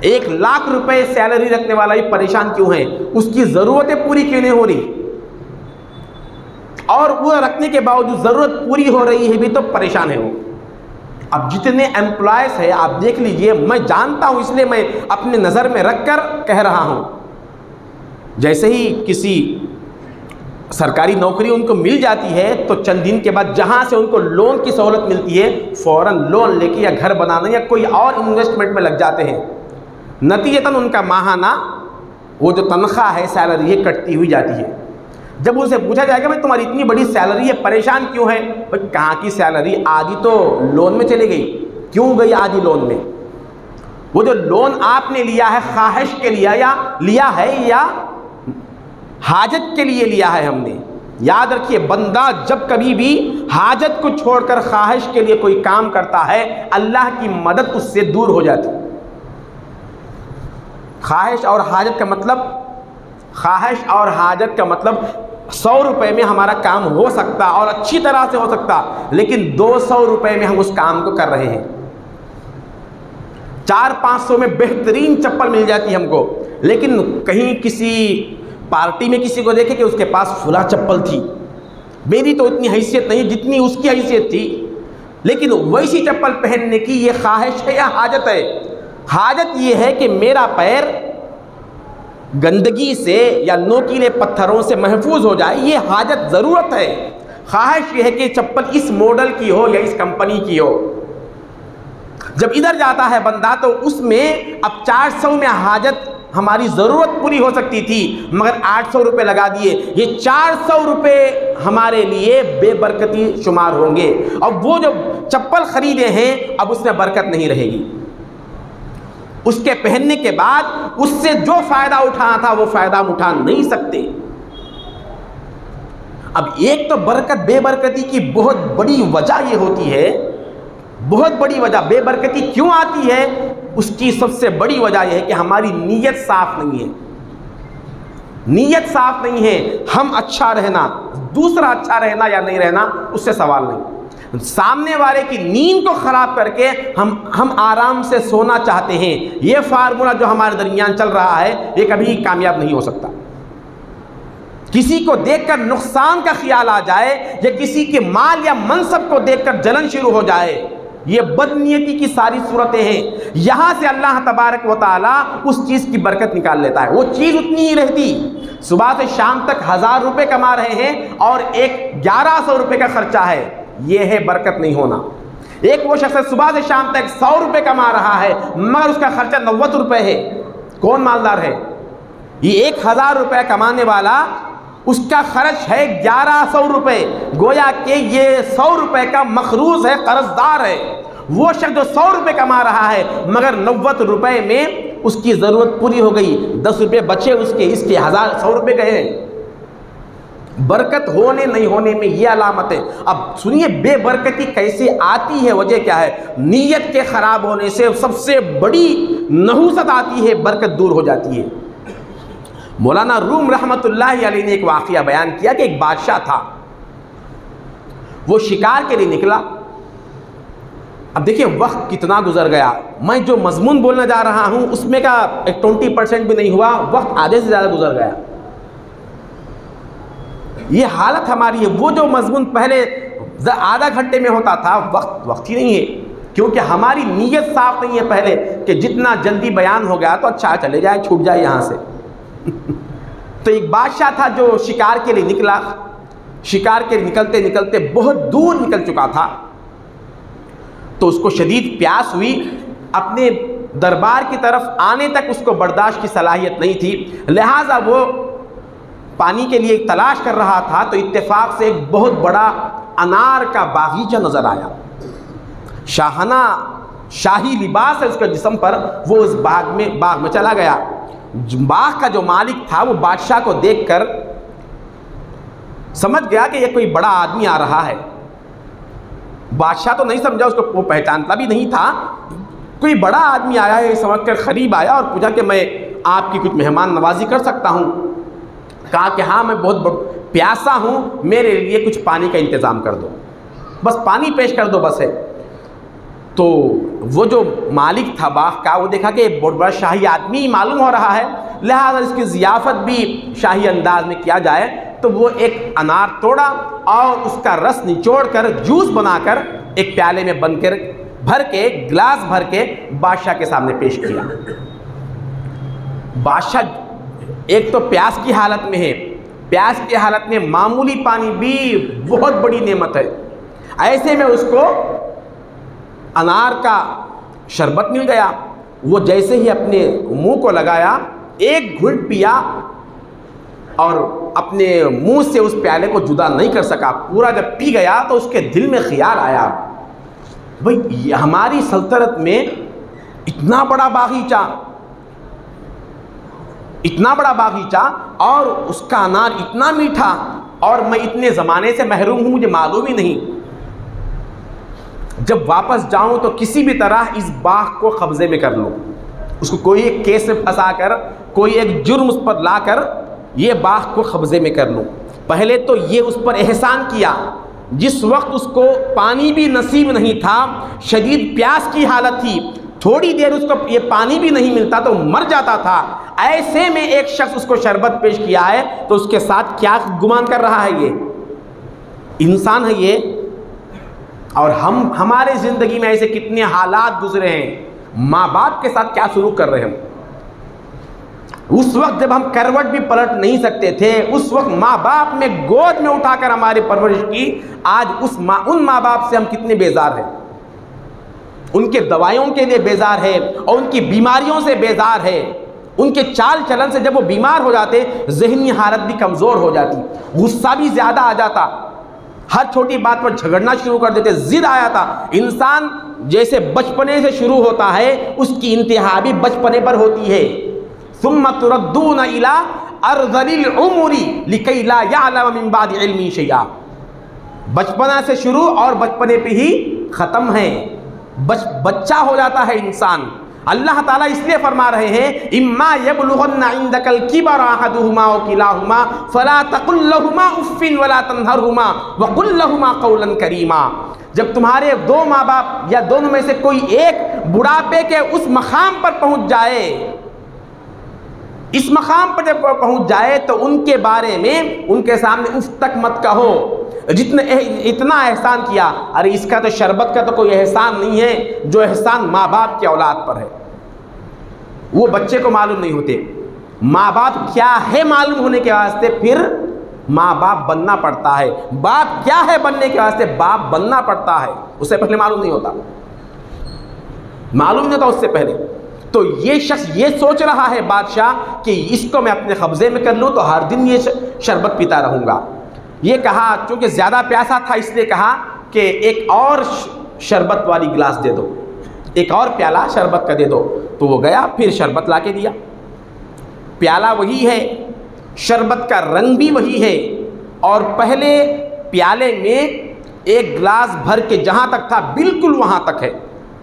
1,00,000 روپے سیلری رکھنے والا بھی پریشان کیوں ہے؟ اس کی ضرورتیں پوری کیوں نہیں ہو رہی؟ اور وہ رکھنے کے باوجود ضرورت پوری ہو رہی ہے بھی تو پریشان ہے وہ۔ اب جتنے امپلائز ہیں آپ دیکھ لیجئے، میں جانتا ہوں اس لیے میں اپنے نظر میں رکھ کر کہہ رہا ہوں، جیسے ہی کسی سرکاری نوکری ان کو مل جاتی ہے تو چند دن کے بعد جہاں سے ان کو لون کی سہولت ملتی ہے فوراً لون لے کے یا گھر بنانے یا کوئی اور انویسٹمنٹ میں لگ جاتے ہیں، نتیجتاً ان کا ماہانہ وہ جو تنخواہ ہے سیلری ہے کٹتی ہوئی جاتی ہے۔ جب ان سے پوچھا جائے گا بھائی تمہاری اتنی بڑی سیلری ہے پریشان کیوں ہے؟ بھائی کہاں کی سیلری، آدھی تو لون میں چلے گئی۔ کیوں گئی آدھی لون میں؟ وہ جو لون آپ نے لیا ہے خواہش کے لیا ہے یا حاجت کے لیے لیا ہے ہم نے؟ یاد رکھیے بندہ جب کبھی بھی حاجت کو چھوڑ کر خواہش کے لیے کوئی کام کرتا ہے اللہ کی مدد اس سے دور ہو جاتی۔ خواہش اور حاجت کا مطلب 100 روپے میں ہمارا کام ہو سکتا اور اچھی طرح سے ہو سکتا، لیکن 200 روپے میں ہم اس کام کو کر رہے ہیں۔ 400-500 میں بہترین چپل مل جاتی ہم کو، لیکن کہیں کسی پارٹی میں کسی کو دیکھے کہ اس کے پاس فلاں چپل تھی، میری تو اتنی حیثیت نہیں جتنی اس کی حیثیت تھی، لیکن ویسی چپل پہننے کی یہ خواہش ہے یا حاجت ہے؟ حاجت یہ ہے کہ میرا پیر گندگی سے یا نوکیلے پتھروں سے محفوظ ہو جائے، یہ حاجت ضرورت ہے۔ خواہش یہ ہے کہ چپل اس ماڈل کی ہو یا اس کمپنی کی ہو۔ جب ادھر جاتا ہے بندہ تو اس میں اب 400 میں ہماری ضرورت پوری ہو سکتی تھی، مگر 800 روپے لگا دیے، یہ 400 روپے ہمارے لیے بے برکتی شمار ہوں گے، اور وہ جو چپل خریدے ہیں اب اس میں برکت نہیں رہے گی، اس کے پہننے کے بعد اس سے جو فائدہ اٹھانا تھا وہ فائدہ ہم اٹھا نہیں سکتے۔ اب ایک تو برکت بے برکتی کی بہت بڑی وجہ یہ ہوتی ہے، بہت بڑی وجہ بے برکتی کیوں آتی ہے، اس کی سب سے بڑی وجہ یہ ہے کہ ہماری نیت صاف نہیں ہے، نیت صاف نہیں ہے۔ ہم اچھا رہنا، دوسرا اچھا رہنا یا نہیں رہنا اس سے سوال نہیں، سامنے والے کی نیند کو خراب کر کے ہم آرام سے سونا چاہتے ہیں، یہ فارمولا جو ہمارے درمیان چل رہا ہے یہ کبھی کامیاب نہیں ہو سکتا۔ کسی کو دیکھ کر نقصان کا خیال آ جائے یا کسی کے مال یا منصب کو دیکھ کر جلن شروع ہو جائے، یہ بدنیتی کی ساری صورتیں ہیں۔ یہاں سے اللہ تبارک و تعالیٰ اس چیز کی برکت نکال لیتا ہے، وہ چیز اتنی ہی رہتی، صبح سے شام تک 1000 روپے کما رہے ہیں اور ایک 1100 روپے کا خرچہ ہے، یہ ہے برکت نہیں ہونا۔ ایک وہ شخص صبح سے شام تک 100 روپے کما رہا ہے مگر اس کا خرچہ 90 روپے ہے، کون مالدار ہے؟ یہ 1000 روپے کمانے والا اس کا خرچ ہے 1100 روپے، گویا کہ یہ 100 روپے کا مقروض ہے، قرض دار ہے۔ وہ شخص جو 100 روپے کما رہا ہے مگر 90 روپے میں اس کی ضرورت پوری ہو گئی، 10 روپے بچے اس کے 100 روپے گئے ہیں۔ برکت ہونے نہیں ہونے میں یہ علامت ہے۔ اب سنیے بے برکتی کیسے آتی ہے، وجہ کیا ہے؟ نیت کے خراب ہونے سے سب سے بڑی نحوست آتی ہے، برکت دور ہو جاتی ہے۔ مولانا روم رحمت اللہ علیہ نے ایک واقعہ بیان کیا کہ ایک بادشاہ تھا، وہ شکار کے لیے نکلا۔ اب دیکھیں وقت کتنا گزر گیا، میں جو مضمون بولنا جا رہا ہوں اس میں کا 20% بھی نہیں ہوا، وقت آدھے سے زیادہ گزر گیا۔ یہ حالت ہماری ہے، وہ جو مضمون پہلے آدھا گھنٹے میں ہوتا تھا وقت ہی نہیں ہے، کیونکہ ہماری نیت صاف نہیں ہے پہلے کہ جتنا جلدی بیان ہو گیا تو اچھا چلے جائے، چھوٹ جائے یہاں سے۔ تو ایک بادشاہ تھا جو شکار کے لیے نکلا، شکار کے نکلتے نکلتے بہت دور نکل چکا تھا، تو اس کو شدید پیاس ہوئی، اپنے دربار کی طرف آنے تک اس کو برداشت کی صلاحیت نہیں تھی، لہٰذا وہ پانی کے لیے تلاش کر رہا تھا، تو اتفاق سے ایک بہت بڑا انار کا باغیچہ نظر آیا، شاہانہ شاہی لباس ہے اس کے جسم پر، وہ اس باغ میں چلا گیا۔ باغ کا جو مالک تھا وہ بادشاہ کو دیکھ کر سمجھ گیا کہ یہ کوئی بڑا آدمی آ رہا ہے۔ بادشاہ تو نہیں سمجھا، اس کو وہ پہچانتا بھی نہیں تھا، کوئی بڑا آدمی آیا ہے سمجھ کر قریب آیا اور پوچھا کہ میں آپ کی کچھ مہمان نوازی کر سکتا ہوں؟ کہا کہ ہاں میں بہت پیاسا ہوں، میرے لیے کچھ پانی کا انتظام کر دو، بس پانی پیش کر دو بس ہے۔ تو وہ جو مالک تھا باغ کا، وہ دیکھا کہ بہت بڑا شاہی آدمی معلوم ہو رہا ہے، لہذا اس کی ضیافت بھی شاہی انداز میں کیا جائے، تو وہ ایک انار توڑا اور اس کا رس نچوڑ کر جوس بنا کر ایک پیالے میں بھر کے گلاس بھر کے بادشاہ کے سامنے پیش کیا۔ بادشاہ ایک تو پیاس کی حالت میں ہے، پیاس کی حالت میں معمولی پانی بھی بہت بڑی نعمت ہے، ایسے میں اس کو انار کا شربت مل گیا۔ وہ جیسے ہی اپنے منہ کو لگایا، ایک گھونٹ پیا اور اپنے منہ سے اس پیالے کو جدا نہیں کر سکا، پورا جب پی گیا تو اس کے دل میں خیال آیا، بھئی ہماری سلطنت میں اتنا بڑا باغیچہ اور اس کا انار اتنا میٹھا، اور میں اتنے زمانے سے محروم ہوں، مجھے معلوم ہی نہیں۔ جب واپس جاؤں تو کسی بھی طرح اس باغ کو قبضے میں کر لوں، اس کو کوئی ایک کیس میں پھنسا کر، کوئی ایک جرم اس پر لا کر یہ باغ کو قبضے میں کر لوں۔ پہلے تو یہ اس پر احسان کیا، جس وقت اس کو پانی بھی نصیب نہیں تھا، شدید پیاس کی حالت تھی، تھوڑی دیر اس کو یہ پانی بھی نہیں ملتا تو مر جاتا تھا، ایسے میں ایک شخص اس کو شربت پیش کیا ہے تو اس کے ساتھ کیا گمان کر رہا ہے؟ یہ انسان ہے یہ۔ اور ہمارے زندگی میں ایسے کتنے حالات گزرے ہیں، ماں باپ کے ساتھ کیا سلوک کر رہے ہیں۔ اس وقت جب ہم کروٹ بھی پلٹ نہیں سکتے تھے، اس وقت ماں باپ میں گود میں اٹھا کر ہماری پرورش کی، آج ان ماں باپ سے ہم کتنے بیزار ہیں، ان کے دوائیوں کے لیے بیزار ہے اور ان کی بیماریوں سے بیزار ہے، ان کے چال چلن سے جب وہ بیمار ہو جاتے ذہنی حالت بھی کمزور ہو جاتی، غصہ بھی زیادہ آ جاتا، ہر چھوٹی بات پر جھگڑنا شروع کر دیتے، ضد آیا تھا۔ انسان جیسے بچپنے سے شروع ہوتا ہے اس کی انتہا بھی بچپنے پر ہوتی ہے۔ ثم تردون الى ارذل العمر لکی لا یعلم من بعد علم شیئا، بچپنا سے شروع اور بچپنے پہ ہی ختم ہے، بچہ ہو جاتا ہے انسان۔ اللہ تعالیٰ اس لیے فرما رہے ہیں اما یبلغن عندک الکبر احدہما او کلاہما فلا تقل لہما اف ولا تنہرہما وقل لہما قولا کریما، جب تمہارے دو ماں باپ یا دونوں میں سے کوئی ایک بڑھاپے کے اس مقام پر پہنچ جائے، اس مقام پر جب پہنچ جائے تو ان کے بارے میں ان کے سامنے اف تک مت کہو، اتنا احسان کیا۔ ارے اس کا تو شربت کا تو کوئی احسان نہیں ہے جو احسان ماں باپ کی اولاد پر ہے، وہ بچے کو معلوم نہیں ہوتے۔ ماں باپ کیا ہے معلوم ہونے کے واسطے پھر ماں باپ بننا پڑتا ہے، باپ کیا ہے بننے کے واسطے باپ بننا پڑتا ہے، اس سے پہلے معلوم نہیں ہوتا، معلوم نہیں ہوتا اس سے پہلے۔ تو یہ شخص یہ سوچ رہا ہے بادشاہ کہ اس کو میں اپنے قبضے میں کر لوں تو ہر دن یہ شربت پیتا رہوں گا۔ یہ کہا چونکہ زیادہ پیاسا تھا اس لیے کہا کہ ایک اور شربت والی گلاس دے دو، ایک اور پیالہ شربت کا دے دو، تو وہ گیا پھر شربت لا کے دیا۔ پیالہ وہی ہے، شربت کا رنگ بھی وہی ہے، اور پہلے پیالے میں ایک گلاس بھر کے جہاں تک تھا بالکل وہاں تک ہے،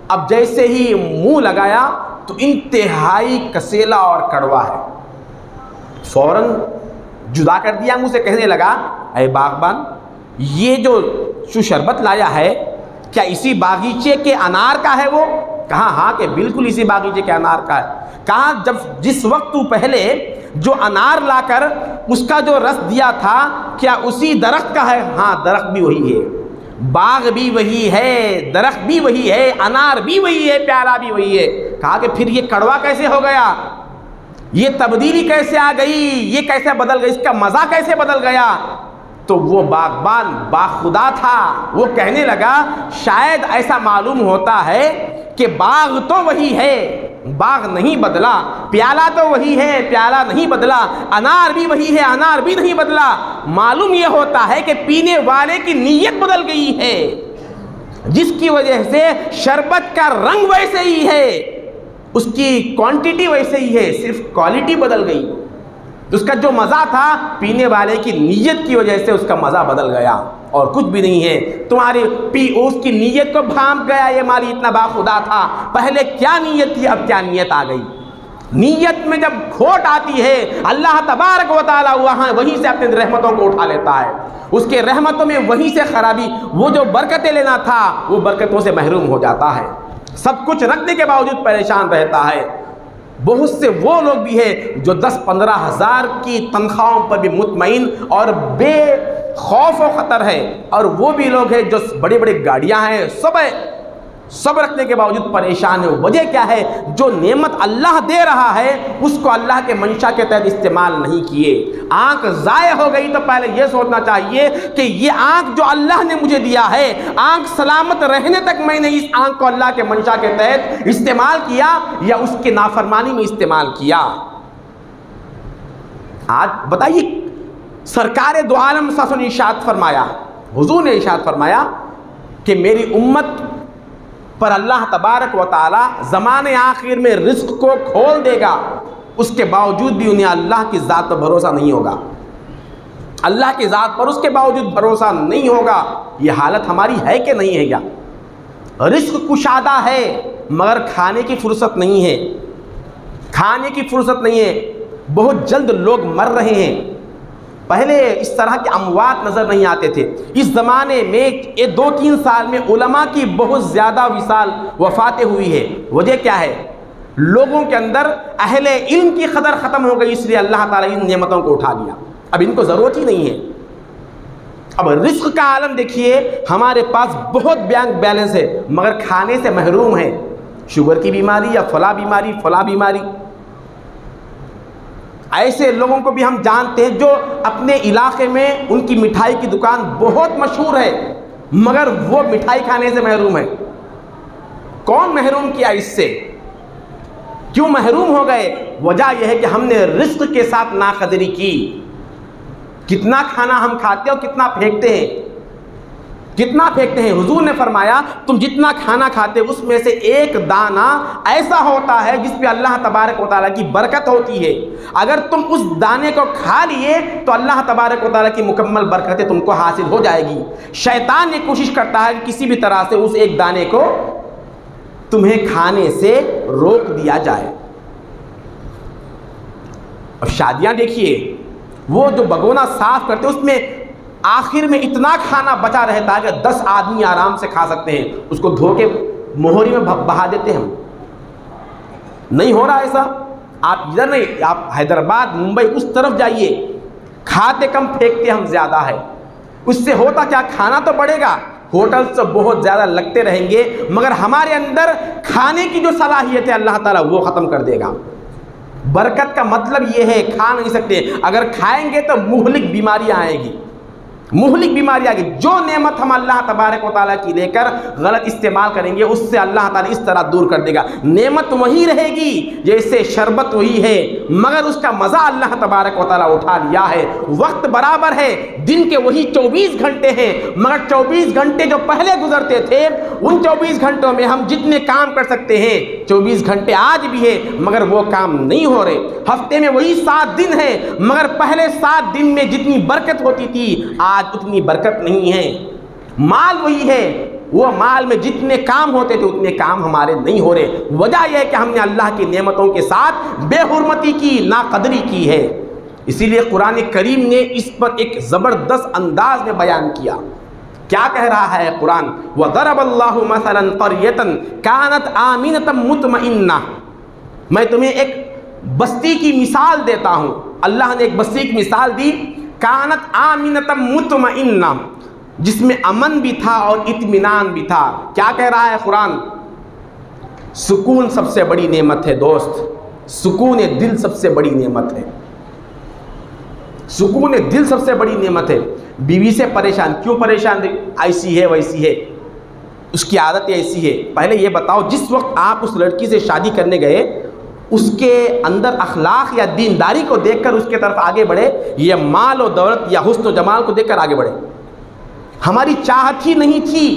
اب جیسے ہی منہ لگایا تو انتہائی کسیلا اور کڑوا ہے، فوراً جدا کر دیا منہ سے، کہنے لگا اے باغبان یہ جو شربت لایا ہے کیا اسی باغیچے کے انار کا ہے؟ وہ کہا ہاں کہ بالکل اسی باغیچے کے انار کا ہے۔ کہا جس وقت تو پہلے جو انار لا کر اس کا جو رس دیا تھا کیا اسی درخت کا ہے؟ ہاں درخت بھی وہی ہے، باغ بھی وہی ہے، درخت بھی وہی ہے، انار بھی وہی ہے، پیالہ بھی وہی ہے۔ کہا کہ پھر یہ کڑوا کیسے ہو گیا، یہ تبدیلی کیسے آ گئی، یہ کیسے بدل گئی، اس کا مزہ کیسے بدل گیا؟ تو وہ باغبان باخدا تھا، وہ کہنے لگا شاید ایسا معلوم ہوتا ہے کہ باغ تو وہی ہے، باغ نہیں بدلا، پیالہ تو وہی ہے، پیالہ نہیں بدلا، انار بھی وہی ہے، انار بھی نہیں بدلا، معلوم یہ ہوتا ہے کہ پینے والے کی نیت بدل گئی ہے، جس کی وجہ سے شربت کا رنگ ویسے ہی ہے، اس کی کوانٹٹی ویسے ہی ہے، صرف کوالٹی بدل گئی، اس کا جو مزہ تھا پینے والے کی نیت کی وجہ سے اس کا مزہ بدل گیا، اور کچھ بھی نہیں ہے۔ تمہاری اس کی نیت کو بھانپ گیا، یہ مالی اتنا باخدا تھا، پہلے کیا نیت تھی اب کیا نیت آ گئی۔ نیت میں جب کھوٹ آتی ہے اللہ تبارک و تعالیٰ وہیں سے اپنے رحمتوں کو اٹھا لیتا ہے، اس کے رحمتوں میں وہیں سے خرابی، وہ جو برکتیں لینا تھا وہ برکتوں سے محروم ہو جاتا ہے، سب کچھ رکھنے کے باوجود پریشان رہتا ہے۔ بہت سے وہ لوگ بھی ہیں جو 10-15 ہزار کی تنخواہوں پر بھی مطمئن اور بے خوف و خطر ہے، اور وہ بھی لوگ ہیں جو بڑی بڑی گاڑیاں ہیں، سب رکھنے کے باوجود پریشان ہے۔ وجہ کیا ہے؟ جو نعمت اللہ دے رہا ہے اس کو اللہ کے منشا کے تحت استعمال نہیں کیے۔ آنکھ ضائع ہو گئی تو پہلے یہ سوچنا چاہیے کہ یہ آنکھ جو اللہ نے مجھے دیا ہے، آنکھ سلامت رہنے تک میں نے اس آنکھ کو اللہ کے منشا کے تحت استعمال کیا یا اس کی نافرمانی میں استعمال کیا۔ آج بتائیے، سرکار دو عالم صلی اللہ علیہ وسلم نے ارشاد فرمایا، حضور نے ارشاد فرمایا کہ میری امت پر اللہ تبارک و تعالی زمانے آخر میں رزق کو کھول دے گا، اس کے باوجود بھی انہیں اللہ کی ذات پر بھروسہ نہیں ہوگا، اللہ کی ذات پر اس کے باوجود بھروسہ نہیں ہوگا۔ یہ حالت ہماری ہے کہ نہیں ہے؟ کیا رزق کشادہ ہے مگر کھانے کی فرصت نہیں ہے، کھانے کی فرصت نہیں ہے، بہت جلد لوگ مر رہے ہیں۔ پہلے اس طرح کے اموات نظر نہیں آتے تھے، اس زمانے میں 2-3 سال میں علماء کی بہت زیادہ وفاتیں ہوئی ہے۔ وجہ کیا ہے؟ لوگوں کے اندر اہل علم کی قدر ختم ہو گئی، اس لیے اللہ تعالیٰ ان نعمتوں کو اٹھا لیا، اب ان کو ضرورت ہی نہیں ہے۔ اب رزق کا عالم دیکھیے، ہمارے پاس بہت بینک بیلنس ہے مگر کھانے سے محروم ہے، شوگر کی بیماری یا فلاں بیماری۔ ایسے لوگوں کو بھی ہم جانتے ہیں جو اپنے علاقے میں ان کی مٹھائی کی دکان بہت مشہور ہے مگر وہ مٹھائی کھانے سے محروم ہے۔ کون محروم کیا اس سے؟ کیوں محروم ہو گئے؟ وجہ یہ ہے کہ ہم نے رزق کے ساتھ ناقدری کی. کتنا کھانا ہم کھاتے ہیں اور کتنا پھینکتے ہیں، کتنا پھینکتے ہیں. حضور نے فرمایا تم جتنا کھانا کھاتے اس میں سے ایک دانہ ایسا ہوتا ہے جس پہ اللہ تبارک و تعالیٰ کی برکت ہوتی ہے. اگر تم اس دانے کو کھا لیے تو اللہ تبارک و تعالیٰ کی مکمل برکتیں تم کو حاصل ہو جائے گی. شیطان یہ کوشش کرتا ہے کہ کسی بھی طرح سے اس ایک دانے کو تمہیں کھانے سے روک دیا جائے. اب شادیاں دیکھیے، وہ جو بگونا صاف کرتے اس میں آخر میں اتنا کھانا بچا رہتا ہے کہ 10 آدمی آرام سے کھا سکتے ہیں. اس کو دھو کے موہری میں بہا دیتے ہم. نہیں ہو رہا ایسا. آپ ادھر نہیں، آپ حیدرآباد ممبئی اس طرف جائیے، کھاتے کم پھینکتے ہم زیادہ ہے. اس سے ہوتا کیا، کھانا تو بڑھے گا، ہوٹل سے بہت زیادہ لگتے رہیں گے، مگر ہمارے اندر کھانے کی جو صلاحیت ہے اللہ تعالیٰ وہ ختم کر دے گا. برکت کا مطلب یہ ہے کھا نہیں سکتے، اگر کھائیں گے تو مہلک بیماریاں آئیں گی، مہلک بیماری آ گئی. جو نعمت ہم اللہ تبارک و تعالیٰ کی لے کر غلط استعمال کریں گے اس سے اللہ تعالیٰ اس طرح دور کر دے گا. نعمت وہی رہے گی جیسے شربت وہی ہے، مگر اس کا مزہ اللہ تبارک و تعالیٰ اٹھا لیا ہے. وقت برابر ہے، دن کے وہی 24 گھنٹے ہیں، مگر 24 گھنٹے جو پہلے گزرتے تھے ان 24 گھنٹوں میں ہم جتنے کام کر سکتے ہیں 24 گھنٹے آج بھی ہے، مگر وہ کام نہیں ہو رہے. ہفتے میں وہی 7 دن ہے، مگر پہلے 7 دن میں جتنی برکت ہوتی تھی آج اتنی برکت نہیں ہے. مال وہی ہے، وہ مال میں جتنے کام ہوتے تھے اتنے کام ہمارے نہیں ہو رہے. وجہ یہ ہے کہ ہم نے اللہ کی نعمتوں کے ساتھ بے حرمتی کی، ناقدری کی ہے. اسی لیے قرآن کریم نے اس پر ایک زبردست انداز میں بیان کیا. کیا کہہ رہا ہے قرآن؟ وَضَرَبَ اللَّهُ مَثَلًا قَرْيَةً كَانَتْ آمِنَةً مُطْمَئِنَّةً. میں تمہیں ایک بستی کی مثال دیتا ہوں. اللہ نے ایک بستی کی مثال دی، کانت آمنۃ مطمئنہ، جس میں امن بھی تھا اور اطمینان بھی تھا. کیا کہہ رہا ہے قرآن؟ سکون سب سے بڑی نعمت ہے دوست. سکون دل سب سے بڑی نعمت ہے. سکون دل سب سے بڑی نعمت ہے. بیوی سے پریشان، کیوں پریشان؟ ایسی ہے ویسی ہے، اس کی عادت ایسی ہے. پہلے یہ بتاؤ جس وقت آپ اس لڑکی سے شادی کرنے گئے اس کے اندر اخلاق یا دینداری کو دیکھ کر اس کے طرف آگے بڑھے یا مال و دولت یا حسن و جمال کو دیکھ کر آگے بڑھے؟ ہماری چاہت ہی نہیں تھی.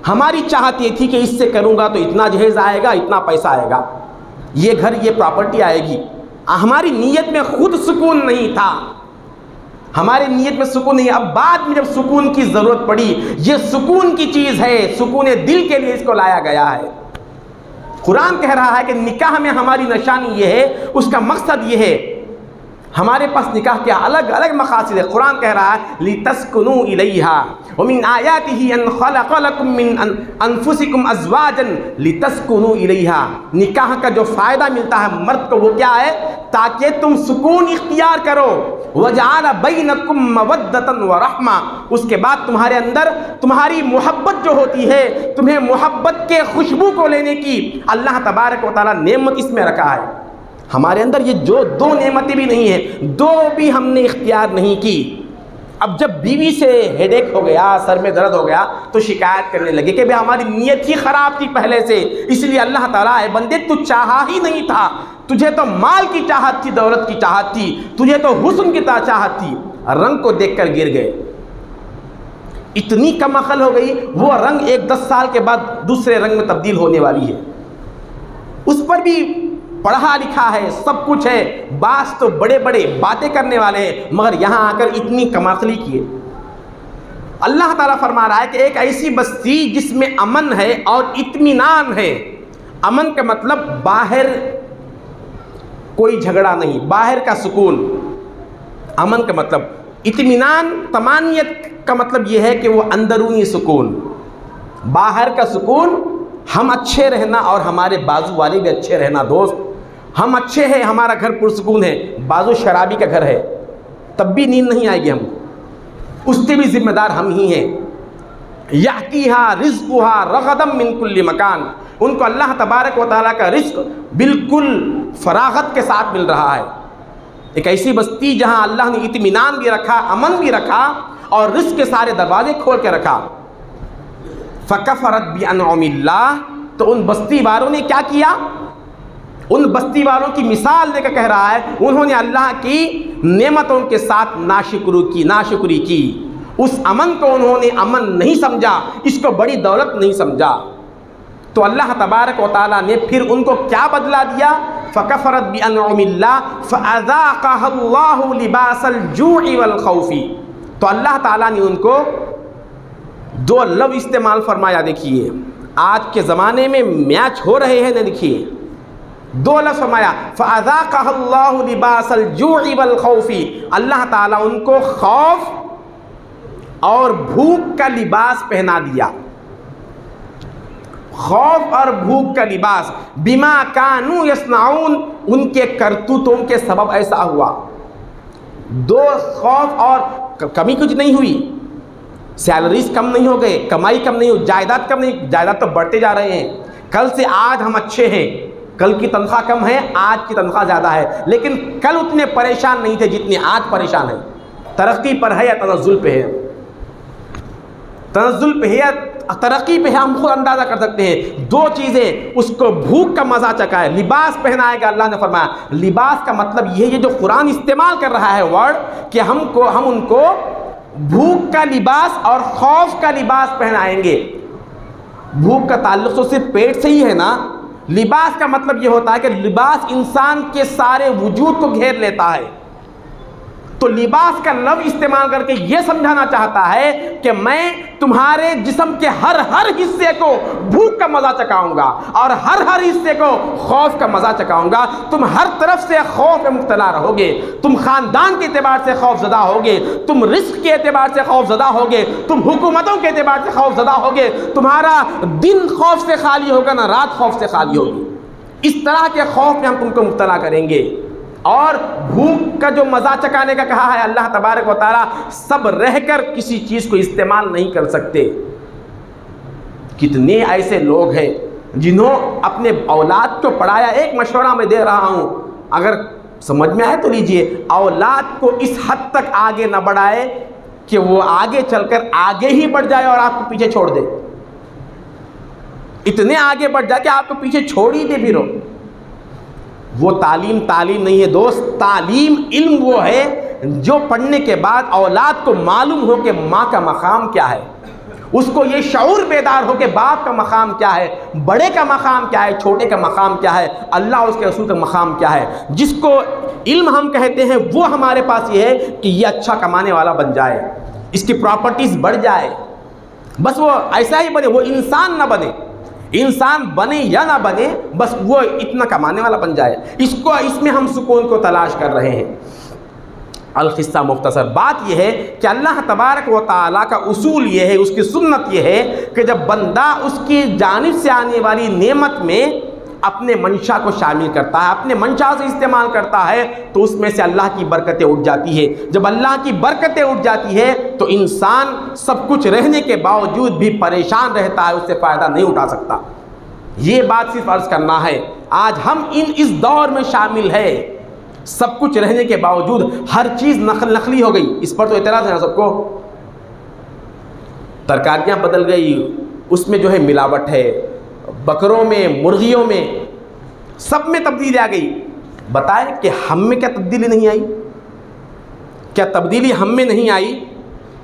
ہماری چاہت یہ تھی کہ اس سے کروں گا تو اتنا جہیز آئے گا، اتنا پیسہ آئے گا، یہ گھر یہ پراپرٹی آئے گی. ہماری نیت میں خود سکون نہیں تھا، ہماری نیت میں سکون نہیں. اب بعد میں جب سکون کی ضرورت پڑی، یہ سکون کی چیز ہے، سکون دل کے لیے اس کو لایا گیا ہے. قرآن کہہ رہا ہے کہ نکاح میں ہماری نشانی یہ ہے، اس کا مقصد یہ ہے. ہمارے پاس نکاح کے الگ الگ مقاصد ہے. قرآن کہہ رہا ہے لِتَسْكُنُوا إِلَيْهَا وَمِنْ آيَاتِهِ أَنْ خَلَقَ لَكُم مِّنْ أَنفُسِكُمْ أَزْوَاجًا لِتَسْكُنُوا إِلَيْهَا. نکاح کا جو فائدہ ملتا ہے مرد کو وہ کیا ہے؟ تاکہ تم سکون اختیار کرو. وَجَعَلَ بَيْنَكُم مَّوَدَّةً وَرَحْمَةً. اس کے بعد تمہارے اندر تمہاری محبت جو ہوتی ہے، تمہیں محبت کے خوشبو کو لینے کی اللہ تبارک و تعالیٰ نعمت اس میں رکھا ہے. ہمارے اندر یہ جو 2 نعمتیں بھی نہیں ہیں، 2 بھی ہم نے اختیار نہیں کی. اب جب بیوی سے ہیڈ ایک ہو گیا، سر میں درد ہو گیا تو شکایت کرنے لگے کہ ہماری نیت ہی خراب تھی پہلے سے، اس لیے اللہ تعالیٰ اے بندے تو چاہا ہی نہیں تھا، تجھے تو مال کی چاہت تھی، دولت کی چاہت تھی، تجھے تو حسن کی چاہت تھی. رنگ کو دیکھ کر گر گئے. اتنی کم عقل ہو گئی، وہ رنگ 10 سال کے بعد دوسرے رنگ میں تبدیل ہونے والی ہے. اس پر بھی پڑھا لکھا ہے، سب کچھ ہے، بعض تو بڑے بڑے باتیں کرنے والے ہیں، مگر یہاں آ کر اتنی کم عقلی کیے. اللہ تعالیٰ فرما رہا ہے کہ ایک ایسی بستی جس میں امن ہے اور اطمینان ہے. امن کا مطلب باہر کوئی جھگڑا نہیں، باہر کا سکون. امن کا مطلب اطمینان، طمانینت کا مطلب یہ ہے کہ وہ اندرونی سکون. باہر کا سکون ہم اچھے رہنا اور ہمارے بازو والے بھی اچھے رہنا. دوست ہم اچھے ہیں، ہمارا گھر پرسکون ہے، بازو شرابی کا گھر ہے تب بھی نیند نہیں آئے گی ہم کو، اس کے بھی ذمہ دار ہم ہی ہیں. یَأْتِیہا رِزْقُہا رَغَدًا مِّن کُلِّ مکان. ان کو اللہ تبارک و تعالیٰ کا رزق بالکل فراغت کے ساتھ مل رہا ہے. ایک ایسی بستی جہاں اللہ نے اطمینان بھی رکھا، امن بھی رکھا اور رزق کے سارے دروازے کھول کے رکھا. فَكَفَرَتْ بِأَنْعُمِ اللَّهِ. تو ان بستی والوں نے کیا کیا؟ ان بستی والوں کی مثال دے کر کہہ رہا ہے انہوں نے اللہ کی نعمتوں کے ساتھ ناشکری کی، اس امن کو انہوں نے امن نہیں سمجھا، اس کو بڑی دولت نہیں سمجھا۔ تو اللہ تبارک و تعالیٰ نے پھر ان کو کیا بدلا دیا؟ فَكَفَرَتْ بِأَنْعُمِ اللَّهِ فَأَذَاقَهَا اللَّهُ لِبَاسَ الْجُوعِ وَالْخَوْفِ۔ تو اللہ تعالیٰ نے ان کو دو لفظ استعمال فرمایا۔ دیکھیے آج کے زمانے میں میچ ہو رہے ہیں، دیکھیے دو لفظ فرمایا، فَأَذَاقَهَا اللَّهُ لِبَاسَ الْجُوعِ وَالْخَوْفِ۔ اللہ تعالیٰ ان کو خوف اور بھوک کا لباس پہنا دیا، خوف اور بھوک کا لباس، بما کانوا یصنعون، ان کے کرتوتوں کے سبب ایسا ہوا۔ دو خوف اور کمی کچھ نہیں ہوئی، سیلریز کم نہیں ہو گئے، کمائی کم نہیں ہوئی، جائیداد کم نہیں، جائیداد تو بڑھتے جا رہے ہیں۔ کل سے آج ہم اچھے ہیں، کل کی تنخواہ کم ہے، آج کی تنخواہ زیادہ ہے، لیکن کل اتنے پریشان نہیں تھے جتنے آج پریشان ہیں۔ ترقی پر ہے یا تنزل پہ ہے؟ تنزل پہ ہے یا ترقی پہ ہے؟ ہم خود اندازہ کر سکتے ہیں۔ دو چیزیں، اس کو بھوک کا مزہ چکا ہے، لباس پہنائے گا۔ اللہ نے فرمایا لباس کا مطلب یہ جو قرآن استعمال کر رہا ہے ورڈ، کہ ہم ان کو بھوک کا لباس اور خوف کا لباس پہنائیں گے۔ بھوک کا تعلق تو صرف پیٹ سے ہی ہے نا، لباس کا مطلب یہ ہوتا ہے کہ لباس انسان کے سارے وجود کو گھیر لیتا ہے۔ تو لباس کا لفظ استعمال کر کے یہ سمجھانا چاہتا ہے کہ میں تمہارے جسم کے ہر حصے کو بھوک کا مزہ چکاؤں گا اور ہر حصے کو خوف کا مزہ چکاؤں گا۔ تم ہر طرف سے خوف میں مبتلا رہو گے، تم خاندان کے اعتبار سے خوف زدہ ہوگے، تم رزق کے اعتبار سے خوف زدہ ہوگے، تم حکومتوں کے اعتبار سے خوف زدہ ہوگے، تمہارا دن خوف سے خالی ہوگا نہ رات خوف سے خالی ہوگی۔ اس طرح کے خوف میں ہم تم کو مبتلا کریں گے۔ اور بھوک کا جو مزہ چکانے کا کہا ہے اللہ تبارک و تعالیٰ، سب رہ کر کسی چیز کو استعمال نہیں کر سکتے۔ کتنے ایسے لوگ ہیں جنہوں اپنے اولاد کو پڑھایا۔ ایک مشورہ میں دے رہا ہوں، اگر سمجھ میں آئے تو لیجئے، اولاد کو اس حد تک آگے نہ بڑھائے کہ وہ آگے چل کر آگے ہی بڑھ جائے اور آپ کو پیچھے چھوڑ دے۔ اتنے آگے بڑھ جائے کہ آپ کو پیچھے چھوڑ ہی دے پھر وہ تعلیم نہیں ہے دوست۔ تعلیم علم وہ ہے جو پڑھنے کے بعد اولاد کو معلوم ہو کہ ماں کا مقام کیا ہے، اس کو یہ شعور بیدار ہو کہ باپ کا مقام کیا ہے، بڑے کا مقام کیا ہے، چھوٹے کا مقام کیا ہے، اللہ اس کے رسول کا مقام کیا ہے۔ جس کو علم ہم کہتے ہیں وہ ہمارے پاس یہ ہے کہ یہ اچھا کمانے والا بن جائے، اس کی پراپرٹیز بڑھ جائے، بس وہ ایسا ہی بنے، وہ انسان نہ بنے، انسان بنے یا نہ بنے، بس وہ اتنا کمانے والا بن جائے۔ اس میں ہم سکون کو تلاش کر رہے ہیں۔ القصہ مختصر بات یہ ہے کہ اللہ تبارک و تعالیٰ کا اصول یہ ہے، اس کی سنت یہ ہے کہ جب بندہ اس کی جانب سے آنے والی نعمت میں اپنے منشا کو شامل کرتا ہے، اپنے منشا سے استعمال کرتا ہے، تو اس میں سے اللہ کی برکتیں اٹھ جاتی ہے۔ جب اللہ کی برکتیں اٹھ جاتی ہے تو انسان سب کچھ رہنے کے باوجود بھی پریشان رہتا ہے، اس سے فائدہ نہیں اٹھا سکتا۔ یہ بات صرف عرض کرنا ہے۔ آج ہم اس دور میں شامل ہے، سب کچھ رہنے کے باوجود ہر چیز نقلی ہو گئی۔ اس پر تو اعتراض ہے نا سب کو، ترکاریاں بدل گئی، اس میں جو ہے ملاوٹ ہے، بکروں میں، مرغیوں میں، سب میں تبدیلی آ گئی۔ بتائیں کہ ہم میں کیا تبدیلی نہیں آئی؟ کیا تبدیلی ہم میں نہیں آئی؟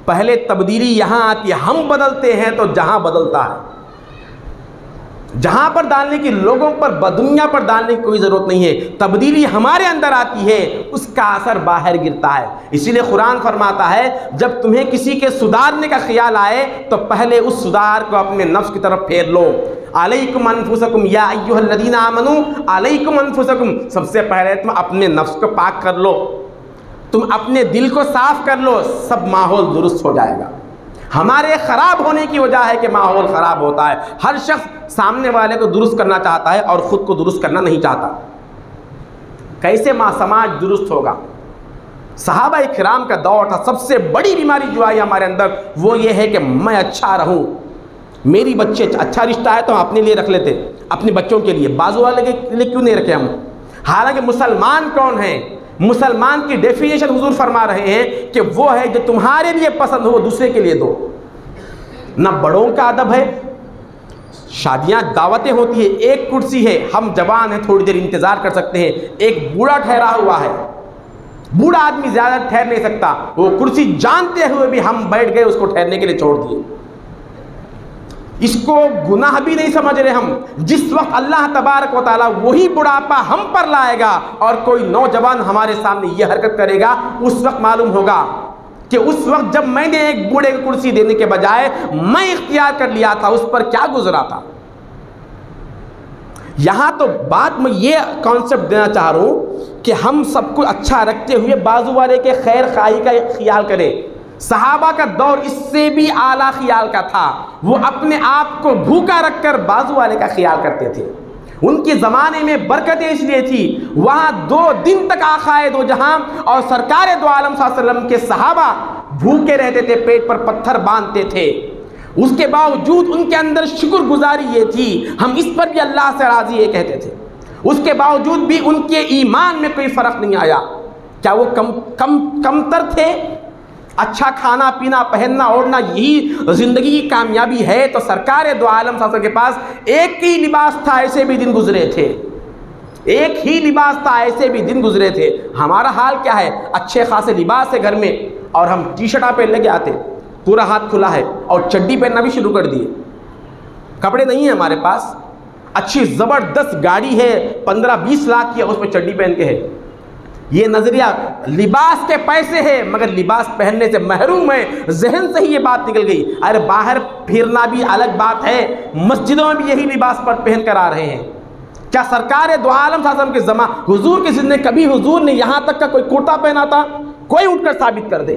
پہلے تبدیلی یہاں آتی ہے، ہم بدلتے ہیں تو جہاں بدلتا ہے۔ جہاں پر ڈالنے کی، لوگوں پر، دنیا پر ڈالنے کی کوئی ضرورت نہیں ہے۔ تبدیلی ہمارے اندر آتی ہے، اس کا اثر باہر گرتا ہے۔ اسی لیے قرآن فرماتا ہے جب تمہیں کسی کے سدھارنے کا خیال آئے تو پہلے اس سدھار کو اپنے نفس کی طرف پھیر لو۔ علیکم انفسکم یا ایھا الذین آمنوا علیکم انفسکم، سب سے پہلے تم اپنے نفس کو پاک کر لو، تم اپنے دل کو صاف کر لو، سب ماحول درست ہو جائے گا۔ ہمارے خراب ہونے کی وجہ ہے کہ ماحول خراب ہوتا ہے۔ ہر شخص سامنے والے کو درست کرنا چاہتا ہے اور خود کو درست کرنا نہیں چاہتا۔ کیسے سماج درست ہوگا؟ صحابہ کرام کا دور تھا، سب سے بڑی بیماری جو آئی ہمارے اندر وہ یہ ہے کہ میں اچھا رہوں، میری بچے اچھا رشتہ ہے تو ہم اپنے لیے رکھ لیتے، اپنے بچوں کے لیے، بازو والے کے لیے کیوں نہیں رکھے ہم؟ حالانکہ مسلمان کون ہیں؟ مسلمان کی ڈیفینیشن حضور فرما رہے ہیں کہ وہ ہے جو تمہارے لیے پسند ہو وہ دوسرے کے لیے دو۔ نہ بڑوں کا ادب ہے، شادیاں دعوتیں ہوتی ہیں، ایک کرسی ہے، ہم جوان ہیں تھوڑی دیر انتظار کر سکتے ہیں، ایک بوڑھا ٹھہرا ہوا ہے، بوڑھا آدمی زیادہ ٹھہر نہیں سکتا، وہ کرسی جانتے ہوئے بھی ہم بیٹھ گئے، اس کو ٹھہرنے کے لیے چھوڑ دیے۔ اس کو گناہ بھی نہیں سمجھ رہے ہم۔ جس وقت اللہ تبارک و تعالیٰ وہی بڑھاپا ہم پر لائے گا اور کوئی نوجوان ہمارے سامنے یہ حرکت کرے گا، اس وقت معلوم ہوگا کہ اس وقت جب میں نے ایک بوڑھے کو کرسی دینے کے بجائے میں اختیار کر لیا تھا، اس پر کیا گزرا تھا۔ یہاں تو بات میں یہ کانسیپٹ دینا چاہ رہا ہوں کہ ہم سب کو اچھا رکھتے ہوئے بازو والے کے خیر خواہی کا خیال کریں۔ صحابہ کا دور اس سے بھی اعلیٰ خیال کا تھا، وہ اپنے آپ کو بھوکا رکھ کر بازو والے کا خیال کرتے تھے۔ ان کے زمانے میں برکتیں اس لیے تھی، وہاں 2 دن تک آقائے دو جہاں اور سرکار دو عالم صلی اللہ علیہ وسلم کے صحابہ بھوکے رہتے تھے، پیٹ پر پتھر باندھتے تھے، اس کے باوجود ان کے اندر شکر گزاری یہ تھی، ہم اس پر بھی اللہ سے راضی یہ کہتے تھے، اس کے باوجود بھی ان کے ایمان میں کوئی فرق نہیں آیا۔ کیا وہ کمتر تھے؟ اچھا کھانا پینا پہننا اوڑھنا یہی زندگی کی کامیابی ہے تو سرکار دو عالم صلی اللہ علیہ وسلم کے پاس ایک ہی لباس تھا، ایسے بھی دن گزرے تھے، ایک ہی لباس تھا، ایسے بھی دن گزرے تھے۔ ہمارا حال کیا ہے؟ اچھے خاصے لباس ہے گھر میں اور ہم ٹی شرٹاں پہن لے کے آتے، پورا ہاتھ کھلا ہے اور چڈی پہننا بھی شروع کر دیے۔ کپڑے نہیں ہیں ہمارے پاس، اچھی زبردست گاڑی ہے 15-20 لاکھ کی، اس میں چڈی پہن کے ہے۔ یہ نظریہ لباس کے پیسے ہے مگر لباس پہننے سے محروم ہے، ذہن سے ہی یہ بات نکل گئی۔ ارے باہر پھرنا بھی الگ بات ہے، مسجدوں میں بھی یہی لباس پر پہن کر آ رہے ہیں۔ کیا سرکار دو عالم صلی اللہ علیہ وسلم کے زمانے حضور کی زندگی کبھی حضور نے یہاں تک کا کوئی کرتا پہنا تھا؟ کوئی اٹھ کر ثابت کر دے۔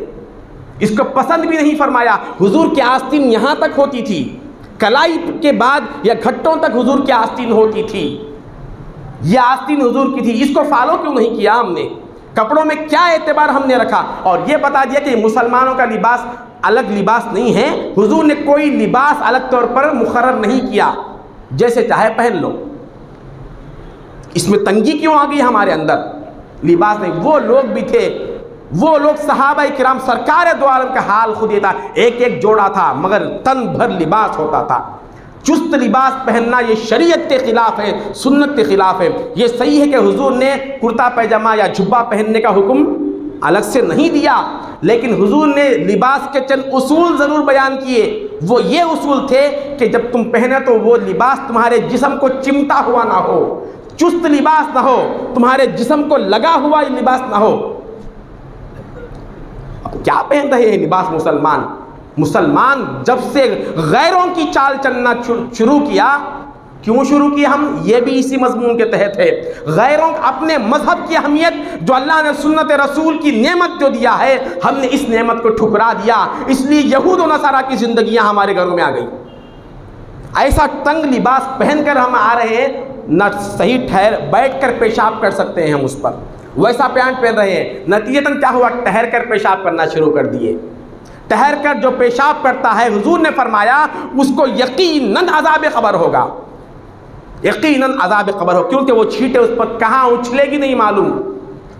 اس کو پسند بھی نہیں فرمایا۔ حضور کی آستین یہاں تک ہوتی تھی، کلائی کے بعد یا گھٹوں تک حضور کی آستین ہوتی تھی، یہ آستین حضور کی تھی۔ اس کو فالو کیوں نہیں کیا ہم نے؟ کپڑوں میں کیا اعتبار ہم نے رکھا اور یہ بتا دیا کہ مسلمانوں کا لباس الگ لباس نہیں ہے، حضور نے کوئی لباس الگ طور پر مقرر نہیں کیا، جیسے چاہے پہن لو۔ اس میں تنگی کیوں آ گئی ہمارے اندر؟ لباس نہیں، وہ لوگ بھی تھے، وہ لوگ صحابہ کرام سرکار دو عالم کا حال خود یہ تھا، ایک ایک جوڑا تھا مگر تن بھر لباس ہوتا تھا۔ چست لباس پہننا یہ شریعت کے خلاف ہے، سنت کے خلاف ہے۔ یہ صحیح ہے کہ حضور نے کرتا پیجامہ یا جھبا پہننے کا حکم الگ سے نہیں دیا، لیکن حضور نے لباس کے چند اصول ضرور بیان کیے۔ وہ یہ اصول تھے کہ جب تم پہنے تو وہ لباس تمہارے جسم کو چمٹا ہوا نہ ہو، چست لباس نہ ہو، تمہارے جسم کو لگا ہوا یہ لباس نہ ہو۔ کیا پہن رہے ہیں لباس مسلمان جب سے غیروں کی چال چلنا شروع کیا؟ کیوں شروع کیا ہم؟ یہ بھی اسی مضمون کے تحت ہے۔ غیروں اپنے مذہب کی اہمیت جو اللہ نے سنت رسول کی نعمت جو دیا ہے، ہم نے اس نعمت کو ٹھکرا دیا، اس لیے یہود و نصارہ کی زندگیاں ہمارے گھروں میں آ گئی۔ ایسا تنگ لباس پہن کر ہم آ رہے ہیں، نہ صحیح بیٹھ کر پیشاب کر سکتے ہیں ہم اس پر، ویسا پینٹ پہن رہے ہیں۔ نتیجتاً کیا ہوا؟ ٹہر کر پیشاب کرنا شروع کر دیے۔ ٹہر کر جو پیشاب کرتا ہے، حضور نے فرمایا اس کو یقیناً عذاب قبر ہوگا، یقیناً عذاب قبر ہو، کیونکہ وہ چھینٹے اس پر کہاں اچھلے گی نہیں معلوم۔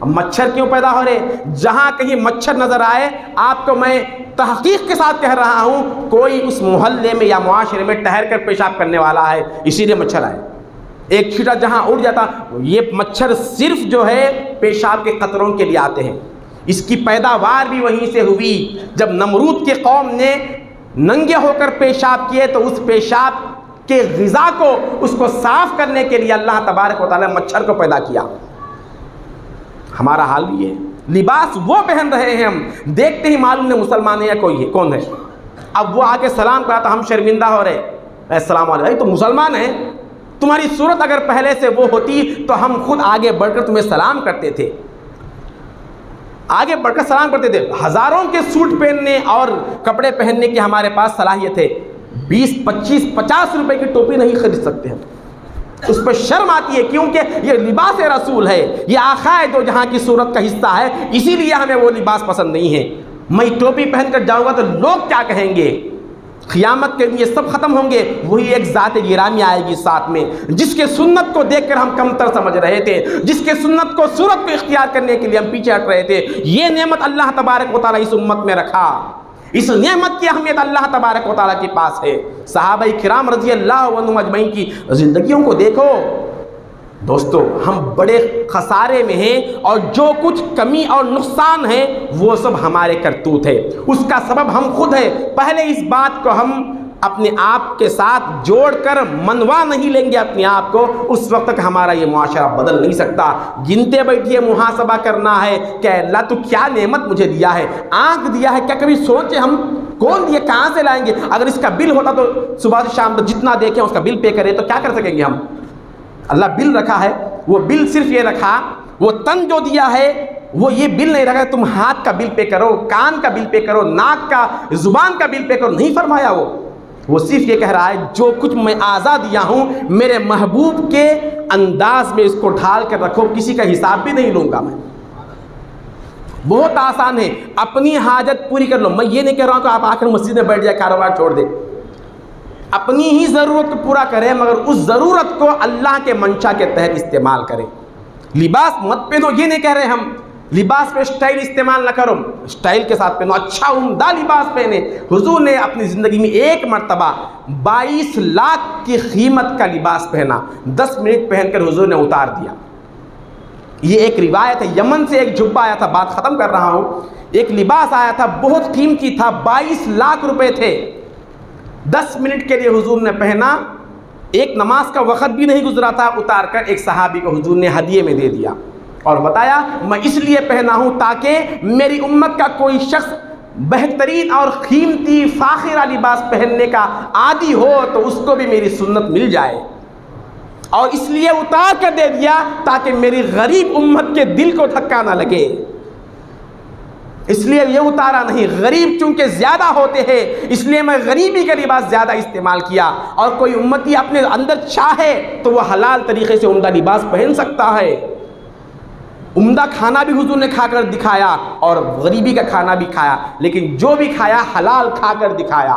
اب مچھر کیوں پیدا ہو رہے؟ جہاں کہیں مچھر نظر آئے، آپ کو میں تحقیق کے ساتھ کہہ رہا ہوں، کوئی اس محلے میں یا معاشرے میں ٹہر کر پیشاب کرنے والا ہے، اسی لیے مچھر آئے۔ ایک چھینٹا جہاں اڑ جاتا، یہ مچھر صرف جو ہے پیشاب کے قطروں کے لیے آتے ہیں۔ اس کی پیداوار بھی وہیں سے ہوئی۔ جب نمرود کے قوم نے ننگے ہو کر پیشاب کیے تو اس پیشاب کے غذا کو، اس کو صاف کرنے کے لیے اللہ تبارک و تعالیٰ مچھر کو پیدا کیا۔ ہمارا حال بھی ہے، لباس وہ پہن رہے ہیں، ہم دیکھتے ہی معلوم نہیں مسلمان ہے یا کوئی ہے، کون ہے۔ اب وہ آ کے سلام کرا تو ہم شرمندہ ہو رہے، السلام علیکم، تو مسلمان ہیں، تمہاری صورت اگر پہلے سے وہ ہوتی تو ہم خود آگے بڑھ کر تمہیں سلام کرتے تھے، آگے بڑھ کر سلام کرتے تھے۔ ہزاروں کے سوٹ پہننے اور کپڑے پہننے کی ہمارے پاس صلاحیت ہے، 20 25 50 روپے کی ٹوپی نہیں خرید سکتے ہم، اس پہ شرم آتی ہے، کیونکہ یہ لباس رسول ہے، یہ آقا دو جہاں کی صورت کا حصہ ہے، اسی لیے ہمیں وہ لباس پسند نہیں ہے۔ میں ٹوپی پہن کر جاؤں گا تو لوگ کیا کہیں گے؟ قیامت کے لیے سب ختم ہوں گے، وہی ایک ذات گرامی آئے گی ساتھ میں، جس کے سنت کو دیکھ کر ہم کمتر سمجھ رہے تھے، جس کے سنت کو صورت کو اختیار کرنے کے لیے ہم پیچھے ہٹ رہے تھے۔ یہ نعمت اللہ تبارک و تعالیٰ اس امت میں رکھا، اس نعمت کی اہمیت اللہ تبارک و تعالیٰ کے پاس ہے۔ صحابہ کرام رضی اللہ عنہم اجمعین کی زندگیوں کو دیکھو دوستو، ہم بڑے خسارے میں ہیں، اور جو کچھ کمی اور نقصان ہے وہ سب ہمارے کرتوت ہے، اس کا سبب ہم خود ہے۔ پہلے اس بات کو ہم اپنے آپ کے ساتھ جوڑ کر منوا نہیں لیں گے اپنے آپ کو، اس وقت تک ہمارا یہ معاشرہ بدل نہیں سکتا۔ گنتے بیٹھیے، محاسبہ کرنا ہے کہ اللہ تو کیا نعمت مجھے دیا ہے، آنکھ دیا ہے، کیا کبھی سوچے ہم کون دیا، کہاں سے لائیں گے؟ اگر اس کا بل ہوتا تو صبح سے شام تک جتنا دیکھیں اس کا بل پے کریں تو کیا کر سکیں گے ہم؟ اللہ بل رکھا ہے، وہ بل صرف یہ رکھا، وہ تن جو دیا ہے وہ یہ بل نہیں رکھا تم ہاتھ کا بل پے کرو، کان کا بل پے کرو، ناک کا، زبان کا بل پے کرو، نہیں فرمایا۔ وہ صرف یہ کہہ رہا ہے جو کچھ میں آزاد دیا ہوں میرے محبوب کے انداز میں اس کو ڈھال کر رکھو، کسی کا حساب بھی نہیں لوں گا میں۔ بہت آسان ہے، اپنی حاجت پوری کر لو۔ میں یہ نہیں کہہ رہا ہوں کہ آپ آخر مسجد میں بیٹھ جائے، کاروبار چھوڑ دے، اپنی ہی ضرورت کو پورا کریں، مگر اس ضرورت کو اللہ کے منشا کے تحت استعمال کریں۔ لباس مت پہنو، یہ نہیں کہہ رہے ہم لباس پہ سٹائل استعمال نہ کرو، سٹائل کے ساتھ پہنو، اچھا عمدہ لباس پہنے۔ حضور نے اپنی زندگی میں ایک مرتبہ 22 لاکھ کی قیمت کا لباس پہنا، 10 منٹ پہن کر حضور نے اتار دیا۔ یہ ایک روایت ہے، یمن سے ایک جبہ آیا تھا، بات ختم کر رہا ہوں، ایک لباس آیا تھا بہت قیمتی تھا، 22 لاکھ روپے تھے، 10 منٹ کے لیے حضور نے پہنا، ایک نماز کا وقت بھی نہیں گزرا تھا، اتار کر ایک صحابی کو حضور نے ہدیے میں دے دیا اور بتایا میں اس لیے پہنا ہوں تاکہ میری امت کا کوئی شخص بہترین اور قیمتی فاخرہ لباس پہننے کا عادی ہو تو اس کو بھی میری سنت مل جائے، اور اس لیے اتار کر دے دیا تاکہ میری غریب امت کے دل کو دھکا نہ لگے، اس لیے یہ اتارا نہیں۔ غریب چونکہ زیادہ ہوتے ہیں اس لیے میں غریبی کا لباس زیادہ استعمال کیا، اور کوئی امتی اپنے اندر چاہے تو وہ حلال طریقے سے عمدہ لباس پہن سکتا ہے۔ عمدہ کھانا بھی حضور نے کھا کر دکھایا اور غریبی کا کھانا بھی کھایا، لیکن جو بھی کھایا حلال کھا کر دکھایا۔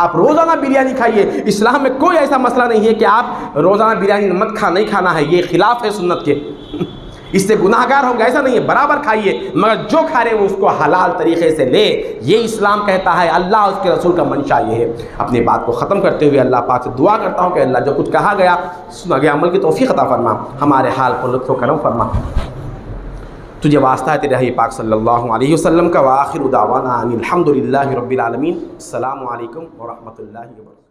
آپ روزانہ بریانی کھائیے، اسلام میں کوئی ایسا مسئلہ نہیں ہے کہ آپ روزانہ بریانی مت نہیں کھانا ہے، یہ خلاف ہے سنت کے، اس سے گناہ گار ہوں گے، ایسا نہیں ہے، برابر کھائیے، مگر جو کھا رہے وہ اس کو حلال طریقے سے لے، یہ اسلام کہتا ہے، اللہ اس کے رسول کا منشا یہ ہے۔ اپنی بات کو ختم کرتے ہوئے اللہ پاک سے دعا کرتا ہوں کہ اللہ جو کچھ کہا گیا سنا گیا عمل کی توفیق عطا فرما، ہمارے حال کو لطف و کرم فرما۔ تجھے واسطہ ہے تیرے حبیب پاک صلی اللہ علیہ وسلم کا، وآخر دعوانا ان الحمد للہ رب العالمین۔ السلام علیکم ورحمۃ اللہ وبرکاتہ۔